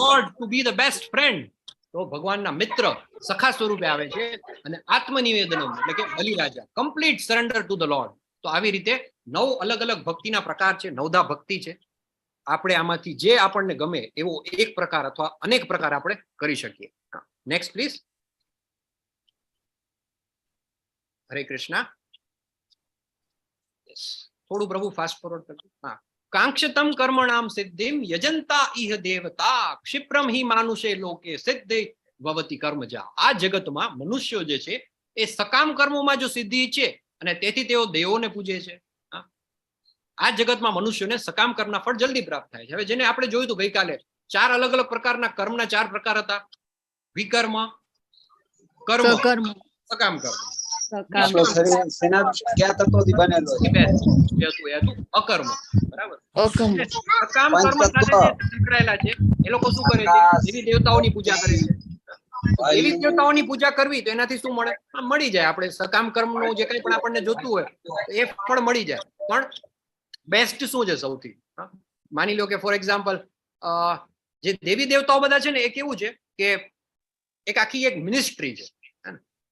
God to be the best friend. તો ભગવાનના મિત્ર સખા સ્વરૂપે આવે છે. અને આત્મનિવેદનમ એટલે કે Baliraja, complete surrender to the lord. તો આવી રીતે 9 અલગ અલગ ભક્તિના પ્રકાર છે. 9ધા ભક્તિ છે. આપણે આમાંથી જે આપણને ગમે એવો એક પ્રકાર અથવા અનેક પ્રકાર આપણે કરી શકીએ. Next please. હરે કૃષ્ણ. થોડું પ્રભુ ફાસ્ટ ફોરવર્ડ કરજો. કાંક્ષતમ કર્મણામ સિદ્ધિમ યજંતા ઇહ દેવતા ક્ષિપ્રમ હિ માનુષે લોકે સિદ્ધિ ભવતી કર્મજા. આ જગતમાં મનુષ્યો જે છે એ સકામ કર્મોમાં જો સિદ્ધિ છે અને તેથી તેઓ દેવોને પૂજે છે. આ જગતમાં મનુષ્યોને સકામ કર્મના ફળ જલ્દી પ્રાપ્ત થાય છે. હવે જેને આપણે જોયું હતું ગઈકાલે, 4 અલગ અલગ પ્રકારના કર્મના 4 પ્રકાર હતા. વિકર્મ, કર્મ, સકામ કર્મ. અકર્મ. બરાબર. સકામ કર્મ સાથે સંકળાયેલા છે એ લોકો શું કરે છે? દેવી દેવતાઓની પૂજા કરે છે. દેવી દેવતાઓની પૂજા કરવી તો એનાથી શું મળે? મળી જાય. આપણે સકામ કર્મનું જે કંઈ પણ આપણને જોતું હોય એ ફળ મળી જાય. પણ બેસ્ટ શું છે સૌથી? માની લો કે ફોર એક્ઝામ્પલ જે દેવી દેવતાઓ બધા છે ને એ કેવું છે કે એક આખી એક મિનિસ્ટ્રી છે.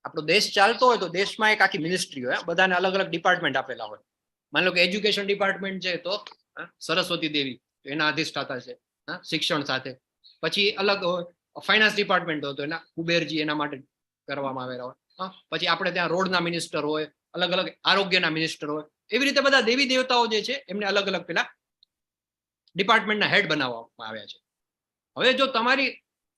આપણો દેશ ચાલતો હોય તો દેશમાં એક આખી મિનિસ્ટ્રી હોય, બધાને અલગ અલગ ડિપાર્ટમેન્ટ આપેલા હોય. માની લો કે એજ્યુકેશન ડિપાર્ટમેન્ટ છે તો સરસ્વતી દેવી એના અધિષ્ઠાતા છે શિક્ષણ સાથે. પછી અલગ ફાઇનાન્સ ડિપાર્ટમેન્ટ હોય તો એના કુબેરજી એના માટે કરવામાં આવેલા હોય. પછી આપણે ત્યાં રોડના મિનિસ્ટર હોય, અલગ અલગ આરોગ્યના મિનિસ્ટર હોય. એવી રીતે બધા દેવી દેવતાઓ જે છે એમને અલગ અલગ પેલા ડિપાર્ટમેન્ટના હેડ બનાવવામાં આવ્યા છે. હવે જો તમારી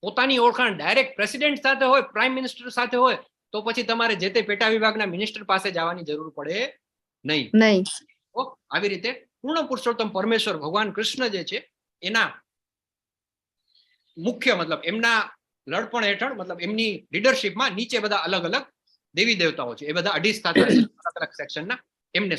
પોતાની ઓળખાણ ડાયરેક્ટ પ્રેસિડેન્ટ સાથે હોય, પ્રાઇમ મિનિસ્ટર સાથે હોય, તો પછી તમારે જે તે પેટા વિભાગના મિનિસ્ટર પાસે જવાની જરૂર પડે નહીં. આવી રીતે પૂર્ણ પુરુષોત્તમ પરમેશ્વર ભગવાન કૃષ્ણ જે છે એના મુખ્ય મતલબ એમના લડપણ હેઠળ, મતલબ એમની લીડરશિપમાં નીચે બધા અલગ અલગ દેવી દેવતાઓ છે, એ બધા અધિષ્ઠાતા છે અલગ અલગ સેક્શનના. એમને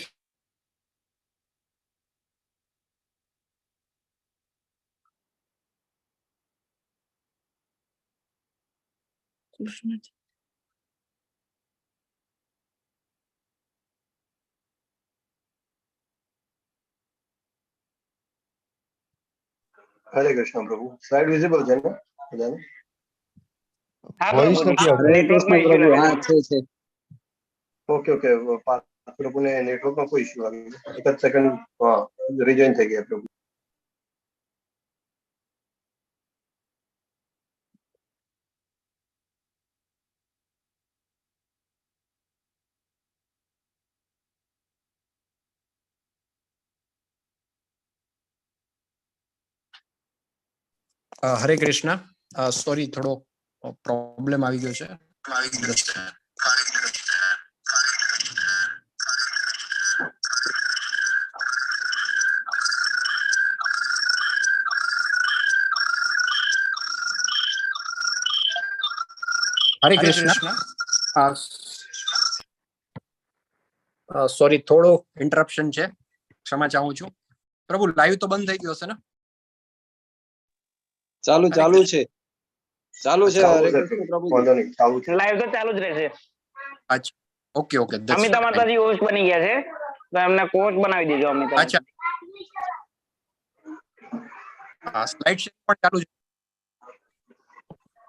હરે કૃષ્ણ પ્રભુ. સ્લાઇડ વિઝિબલ છે ને બધાને? હા વોઇસ પ્રભુજી, નથી આવતો. નેટવર્કમાં issue લાગે છે. Okay okay. પ્રભુને નેટવર્કમાં કોઈ ઇશ્યુ આવી ગયો. એક જ સેકન્ડ. હા, રિજોઈન થઈ ગયા પ્રભુ. હરે કૃષ્ણ. સોરી, થોડો પ્રોબ્લેમ આવી ગયો છે. હરે કૃષ્ણ. સોરી, થોડો ઇન્ટરપ્શન છે, ક્ષમા ચાહું છું. પ્રભુ લાઈવ તો બંધ થઈ ગયો હશે ને? ચાલુ છે. હરે કૃષ્ણ પ્રભુજી. વાંધો નહીં, ચાલુ છે. લાઈવ તો ચાલુ જ રહેશે. અચ્છા, ઓકે ઓકે. અમિતા માતાજી હોસ્ટ બની ગયા છે તો એમને કોચ બનાવી દીધો અમિતા. અચ્છા, સ્લાઇડ શેર પણ ચાલુ છે.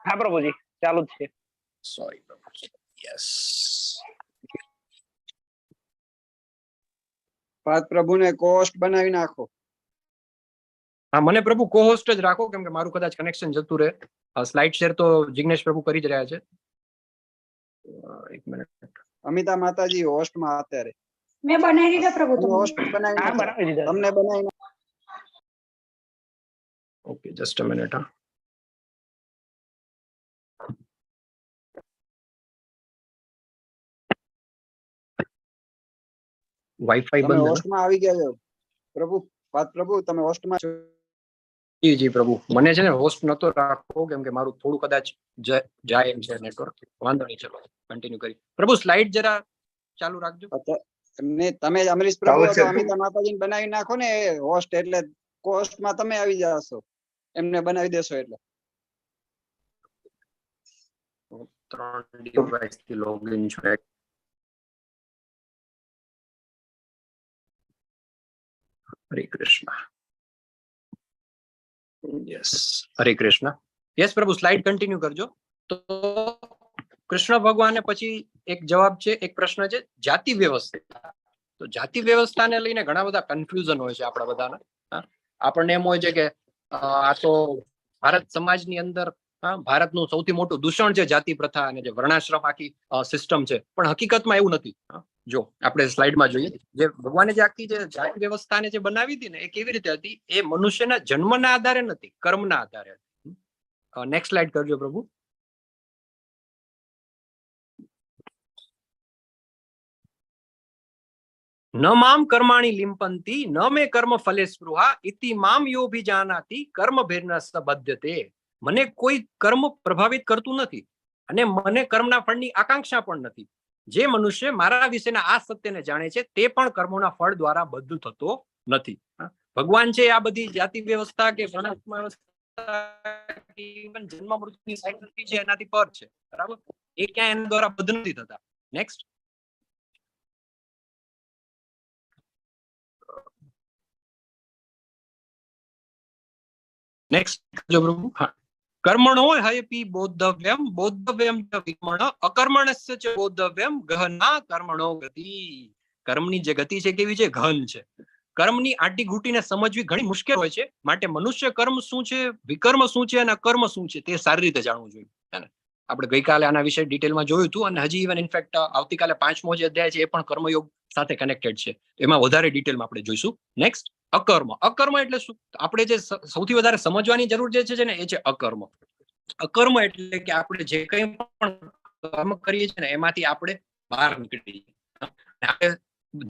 હા પ્રભુજી, ચાલુ જ છે. સોરી પ્રભુ. યસ. પાર્થ પ્રભુને કોસ્ટ બનાવી નાખો. હા, મને પ્રભુ કોહોસ્ટ જ રાખો, કેમ કે મારું કદાચ કનેક્શન જતું રહે. સ્લાઇડ શેર તો જિગ્નેશ પ્રભુ કરી જ રહ્યા છે. એક મિનિટ. અમિતા માતાજી હોસ્ટમાં અત્યારે. મેં બનાવી દીધા પ્રભુ. તમે હોસ્ટ બનાવી હા, નાખો. બનાવી દીધા. તમને બનાવી નાખો. Okay, just a minute. Wifi તમે બંધ. હોસ્ટમાં આવી ગયા છો પ્રભુ. પાર્થ પ્રભુ તમે હોસ્ટમાં છો. જી જી પ્રભુ, મને છે ને હોસ્ટ નતો રાખવો, કેમ કે મારું થોડું કદાચ જાય એમ છે નેટવર્ક. વાંધો નહીં, ચલો કન્ટિન્યુ કરી. પ્રભુ સ્લાઇડ જરા ચાલુ રાખજો. ને તમે અમરીશ પ્રભુ અથવા અમિતા માતાજીને બનાવી નાખો ને હોસ્ટ, એટલે કોસ્ટમાં તમે આવી જશો. એમને બનાવી દેશો એટલે. 3 ડિવાઇસ થી લોગિન છે. હરે કૃષ્ણ. યસ, હરે કૃષ્ણ. યસ પ્રભુ, સ્લાઇડ કન્ટિન્યુ કરજો. તો કૃષ્ણ ભગવાને પછી એક જવાબ છે, એક પ્રશ્ન છે જાતિ વ્યવસ્થા. તો જાતિ વ્યવસ્થાને લઈને ઘણા બધા કન્ફ્યુઝન હોય છે આપણા બધાના. આપણને એમ હોય છે કે આ તો ભારત સમાજની અંદર ભારતનું સૌથી મોટું દૂષણ છે જાતિ પ્રથા અને જે વર્ણાશ્રમ આખી સિસ્ટમ છે. પણ હકીકતમાં એવું નથી. જો આપણે સ્લાઇડમાં જોઈએ, જે ભગવાને જે આખી જે જાતિ વ્યવસ્થાને જે બનાવી હતી ને, એ કેવી રીતે હતી? એ મનુષ્યના જન્મના આધારે નથી, કર્મના આધારે હતી. નેક્સ્ટ સ્લાઇડ કરજો પ્રભુ. ન મામ કર્માણી લિંપંતી ન મે કર્મ ફલે સ્પૃહા ઇતિ મામ યોભિજાનાતિ કર્મ ભેર્ન સબધ્યતે. મને કોઈ કર્મ પ્રભાવિત કરતું નથી અને મને કર્મના ફળની આકાંક્ષા પણ નથી. જે મનુષ્ય મારા વિશેના આ સત્યને જાણે છે તે પણ કર્મોના ફળ દ્વારા બધું થતો નથી. ભગવાન છે આ બધી જાતિ વ્યવસ્થા કે જન્મ મૃત્યુની સાયકલ છે એનાથી પર છે, બરાબર? એ ક્યાં એના દ્વારા બધ નથી થતા. નેક્સ્ટ. નેક્સ્ટ જો પ્રભુ. હા, કર્મણો હયપી બોધવ્યમ બોધવ્યમ ચ વિકર્મણ અકર્મણસ્ય ચ બોધવ્યમ ગહના કર્મણો ગતિ. કર્મની જે ગતિ છે કેવી છે? ગહન છે. કર્મની આટી ઘૂંટીને સમજવી ઘણી મુશ્કેલ હોય છે. માટે મનુષ્ય કર્મ શું છે, વિકર્મ શું છે અને અકર્મ શું છે તે સારી રીતે જાણવું જોઈએ. હે ને? આપણે ગઈકાલે આના વિશે ડિટેલમાં જોયું હતું અને હજી ઇવન ઇનફેક્ટ આવતીકાલે 5મો જે અધ્યાય છે એ પણ કર્મયોગ સાથે કનેક્ટેડ છે. એમાં વધારે ડિટેલમાં આપણે જોઈશું. નેક્સ્ટ, અકર્મ. અકર્મ એટલે શું? આપણે જે સૌથી વધારે સમજવાની જરૂર જે છે ને એ છે અકર્મ. અકર્મ એટલે કે આપણે જે કંઈ પણ કર્મ કરીએ છીએ ને એમાંથી આપણે બહાર નીકળી જઈએ.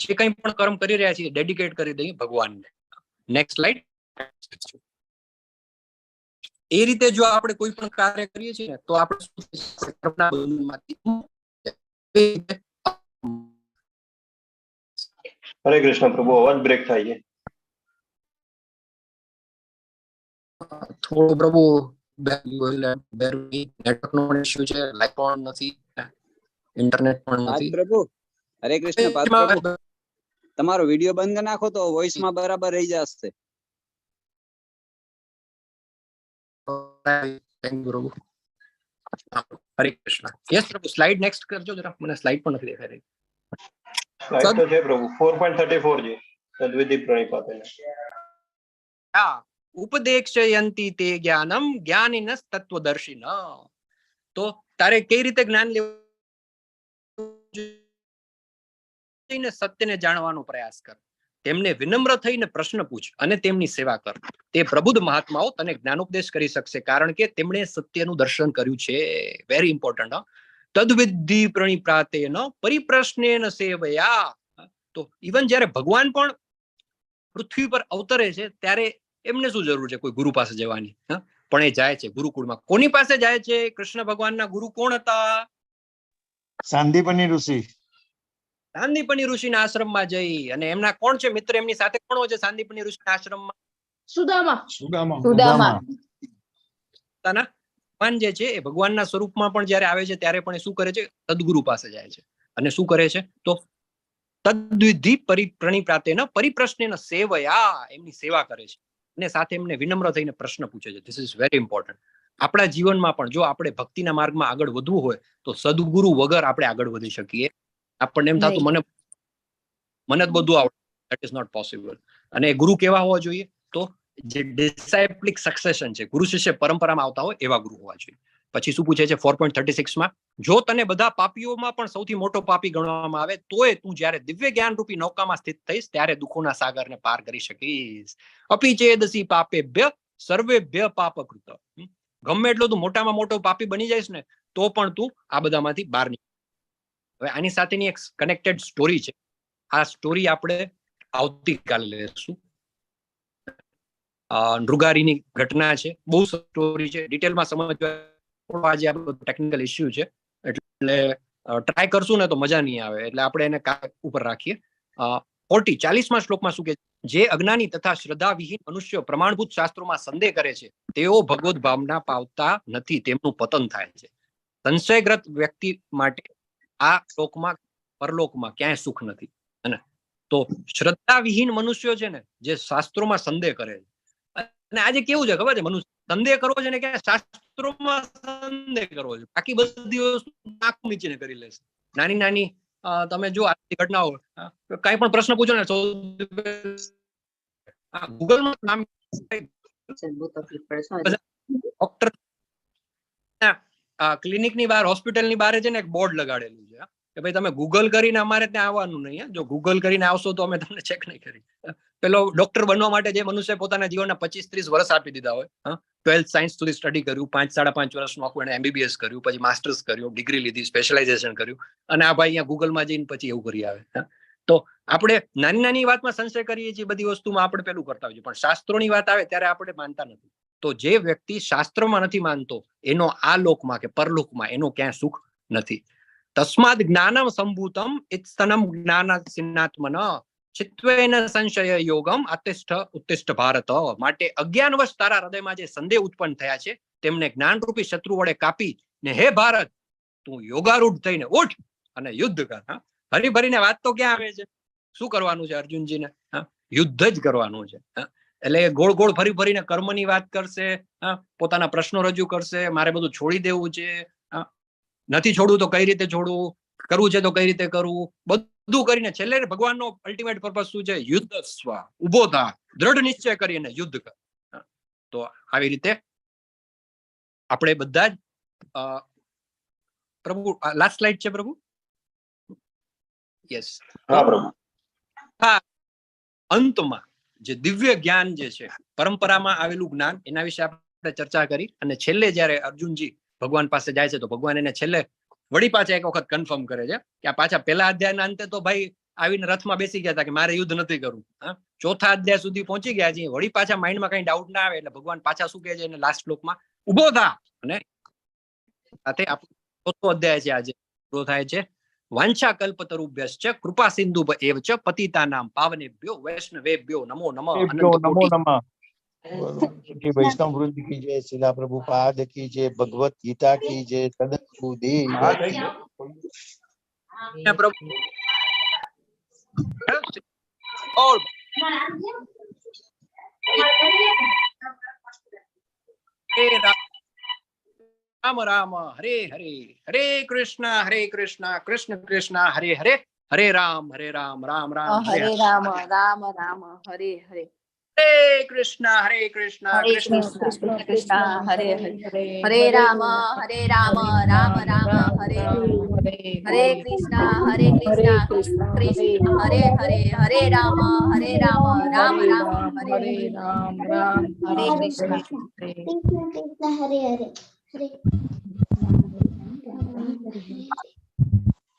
જે કંઈ પણ કર્મ કરી રહ્યા છીએ ડેડિકેટ કરી દઈએ ભગવાનને. Next slide. એ રીતે જો આપણે કોઈ પણ કાર્ય કરીએ છીએ ને તો આપણે હરે કૃષ્ણ પ્રભુ, અવાજ બ્રેક થાય છે. થોડું પ્રભુ નેટવર્ક નો ઇશ્યુ છે, લાઈટ પણ નથી, ઇન્ટરનેટ પણ નથી. પ્રભુ હરે કૃષ્ણ. પાર્થ પ્રભુ તમારો વિડીયો બંધ કરી નાખો તો વોઇસ માં બરાબર રહી જશે. પ્રભુ હરે કૃષ્ણ. યસ પ્રભુ, સ્લાઇડ નેક્સ્ટ કરજો જરા, મને સ્લાઇડ પણ નથી દેખાઈ રહી. સ્લાઇડ તો છે પ્રભુ, 4.34 છે તદ્વિધિ પ્રણિપાતે. હા, ઉપદેક્ષયંતી તે જ્ઞાનમ જ્ઞાનિનસ તત્વદર્શિન. તો તારે કઈ રીતે જ્ઞાન લેવું? સત્યને જાણવાનો પ્રયાસ કર. તેમને વિનમ્ર થઈને પ્રશ્ન પૂછ અને તેમની સેવા કર. તે પ્રબુદ્ધ મહાત્માઓ તને જ્ઞાનોપદેશ કરી શકશે, કારણ કે તેમણે સત્યનું દર્શન કર્યું છે. Very important. તદ્વિધિ પ્રણિપ્રાતેન પરિપ્રશ્નેન સેવયા. તો ઇવન જ્યારે ભગવાન પણ પૃથ્વી પર અવતરે છે ત્યારે એમને શું જરૂર છે કોઈ ગુરુ પાસે જવાની? પણ એ જાય છે ગુરુકુળમાં. કોની પાસે જાય છે? કૃષ્ણ ભગવાનના ગુરુ કોણ હતા? સાંદીપની ઋષિ. સાંદીપની ઋષિના આશ્રમમાં જઈ અને એમના કોણ છે મિત્ર? એમની સાથે કોણ હોય છે સાંદીપની ઋષિના આશ્રમમાં? સુદામા. સુદામા. ભગવાન જે છે એ ભગવાનના સ્વરૂપમાં પણ જયારે આવે છે ત્યારે પણ શું કરે છે? સદગુરુ પાસે જાય છે અને શું કરે છે? તો તદ્વિધિ પ્રણિપ્રાતેન પરિપ્રશ્નેન સેવયા, એમની સેવા કરે છે અને સાથે એમને વિનમ્ર થઈને પ્રશ્ન પૂછે છે. This is very important. આપણા જીવનમાં પણ જો આપણે ભક્તિના માર્ગમાં આગળ વધવું હોય તો સદગુરુ વગર આપણે આગળ વધી શકીએ. આપણને એમ થતું મને જ બધું આવડે, ધેટ ઇઝ નોટ પોસિબલ. અને ગુરુ કેવા હોવા જોઈએ? તો જે ડિસાઇપ્લિક સક્સેશન છે, ગુરુ શિષ્ય પરંપરામાં આવતા હોય એવા ગુરુ હોવા જોઈએ. પછી શું પૂછે છે 4.36 માં? જો તને બધા પાપીઓમાં પણ સૌથી મોટો પાપી ગણવામાં આવે તોય તું જ્યારે દિવ્ય જ્ઞાન રૂપી નૌકામાં સ્થિત થઈશ ત્યારે દુઃખોના સાગરને પાર કરી શકીશ. અપી ચેદસી પાપેભ્ય સર્વેભ્ય પાપકૃત. ગમે એટલો તું મોટામાં મોટો પાપી બની જઈશ ને તો પણ તું આ બધામાંથી બહાર નીકળ. હવે આની સાથેની એક કનેક્ટેડ સ્ટોરી છે. આ સ્ટોરી આપણે આવતીકાલે લેશું. નૃગારીની ઘટના છે, બહુ સ્ટોરી છે, ડિટેલમાં સમજવા આજે આ બધું ટેકનિકલ ઇશ્યુ છે એટલે ટ્રાય કરશું ને તો મજા નહીં આવે, એટલે આપણે એને ઉપર રાખીએ. 40માં શ્લોકમાં શું કે? જે અજ્ઞાની તથા શ્રદ્ધા વિહીન મનુષ્યો પ્રમાણભૂત શાસ્ત્રોમાં સંદેહ કરે છે તેઓ ભગવત ભાવના પાવતા નથી, તેમનું પતન થાય છે. સંશયગ્રસ્ત વ્યક્તિ માટે આ લોકમાં પરલોકમાં ક્યાંય સુખ નથી. તો શ્રદ્ધા વિહીન મનુષ્યો છે ને જે શાસ્ત્રોમાં સંદેહ કરે છે. અને આજે કેવું છે ખબર છે? મનુષ્ય સંદેહ કરવો છે ને ક્યાં શાસ્ત્રોમાં સંદેહ કરવો છે, બાકી બધી વસ્તુ નાક નીચે કરી લેશે. નાની નાની તમે જો આ ઘટનાઓ, કઈ પણ પ્રશ્ન પૂછો ને ગૂગલમાં નામ ડોક્ટર ક્લિનિકની બહાર, હોસ્પિટલની બહાર છે ને એક બોર્ડ લગાડેલું છે કે ભાઈ તમે ગૂગલ કરીને અમારે ત્યાં આવવાનું નહીં. જો ગૂગલ કરીને આવશો તો અમે તમને ચેક નહીં કરી. પેલો ડોક્ટર બનવા માટે જે મનુષ્ય પોતાના જીવનના 25-30 વર્ષ આપી દીધા હોય, 12th સાયન્સ સુધી સ્ટડી કર્યું, 5-5.5 વર્ષનું આખું એને MBBS કર્યું, પછી માસ્ટર્સ કર્યું, ડિગ્રી લીધી, સ્પેશિયલાઇઝેશન કર્યું, અને આ ભાઈ અહીંયા ગૂગલમાં જઈને પછી એવું કરી આવે. તો આપણે નાની નાની વાતમાં સંશય કરીએ છીએ, બધી વસ્તુમાં આપણે પેલું કરતા હોઈએ, પણ શાસ્ત્રોની વાત આવે ત્યારે આપણે માનતા નથી. તો જે વ્યક્તિ શાસ્ત્રમાં નથી માનતો એનો આ લોકમાં કે પરલોકમાં એનો ક્યાંય સુખ નથી. તસ્માદ જ્ઞાનમ સંભૂતમ ઇત્સ્તનમ જ્ઞાનાત્મન ચિત્વેન સંશય યોગમ ઉત્તિષ્ઠ ભારત. માટે અજ્ઞાનવશ તારા હૃદયમાં જે સંદેહ ઉત્પન્ન થયા છે તેમને જ્ઞાનરૂપી શત્રુ વડે કાપી ને હે ભારત તું યોગારૂઢ થઈને ઉઠ અને યુદ્ધ કર. હરી ભરીને વાત તો ક્યાં આવે છે? શું કરવાનું છે અર્જુનજીને? યુદ્ધ જ કરવાનું છે. એટલે ગોળ ગોળ ફરી ફરીને કર્મની વાત કરશે, પોતાના પ્રશ્નો રજૂ કરશે, મારે બધું છોડી દેવું છે, નથી છોડવું તો કઈ રીતે છોડવું, કરવું છે તો કઈ રીતે કરવું, બધું કરીને છેલ્લે ભગવાનનો અલ્ટિમેટ પર્પઝ શું છે? યુદ્ધ સ્વ, ઉભો થા, દ્રઢ નિશ્ચય કરીને યુદ્ધ કર. તો આવી રીતે આપણે બધા જ પ્રભુ લાસ્ટ સ્લાઇડ છે પ્રભુ. યસ. હા, અંતમાં જે દિવ્ય જ્ઞાન જે છે, પરંપરામાં આવેલું જ્ઞાન, એના વિશે આપણે ચર્ચા કરી. અને છેલ્લે જયારે અર્જુનજી ભગવાન પાસે જાય છે તો ભગવાન એને છેલ્લે વળી પાછા એક વખત કન્ફર્મ કરે છે કે આ પાછા પહેલા અધ્યાયના અંતે તો ભાઈ આવીને રથમાં બેસી ગયા હતા કે મારે યુદ્ધ નથી કરવું. ચોથા અધ્યાય સુધી પહોંચી ગયા છે, વળી પાછા માઇન્ડમાં કઈ ડાઉટ ના આવે એટલે ભગવાન પાછા શું કહે છે એને લાસ્ટ શ્લોકમાં? ઉભો થા. અને સાથે આપણો ચોથો અધ્યાય છે આજે પૂરો થાય છે. વાંછા કલ્પતરુભ્યશ્ચ કૃપા સિંધુ એવ ચ પતિતાનામ પાવનેભ્યો વૈષ્ણવેભ્યો નમો નમઃ. નમો નમઃ. વૈષ્ણવ વૃંદ કી જય, શિલા પ્રભુપાદ કી જય, ભગવત ગીતા કી જય, સદગુરુદેવ પ્રભુ રામ રામ હરે હરે, હરે કૃષ્ણ કૃષ્ણ કૃષ્ણ હરે હરે, હરે રામ રામ રામ હરે રામ રામ રામ હરે હરે, હરે કૃષ્ણ કૃષ્ણ કૃષ્ણ કૃષ્ણ હરે હરે, હરે રામ રામ રામ હરે હરે કૃષ્ણ કૃષ્ણ કૃષ્ણ હરે હરે, હરે રામ રામ રામ હરે હરે કૃષ્ણ હરે હરે.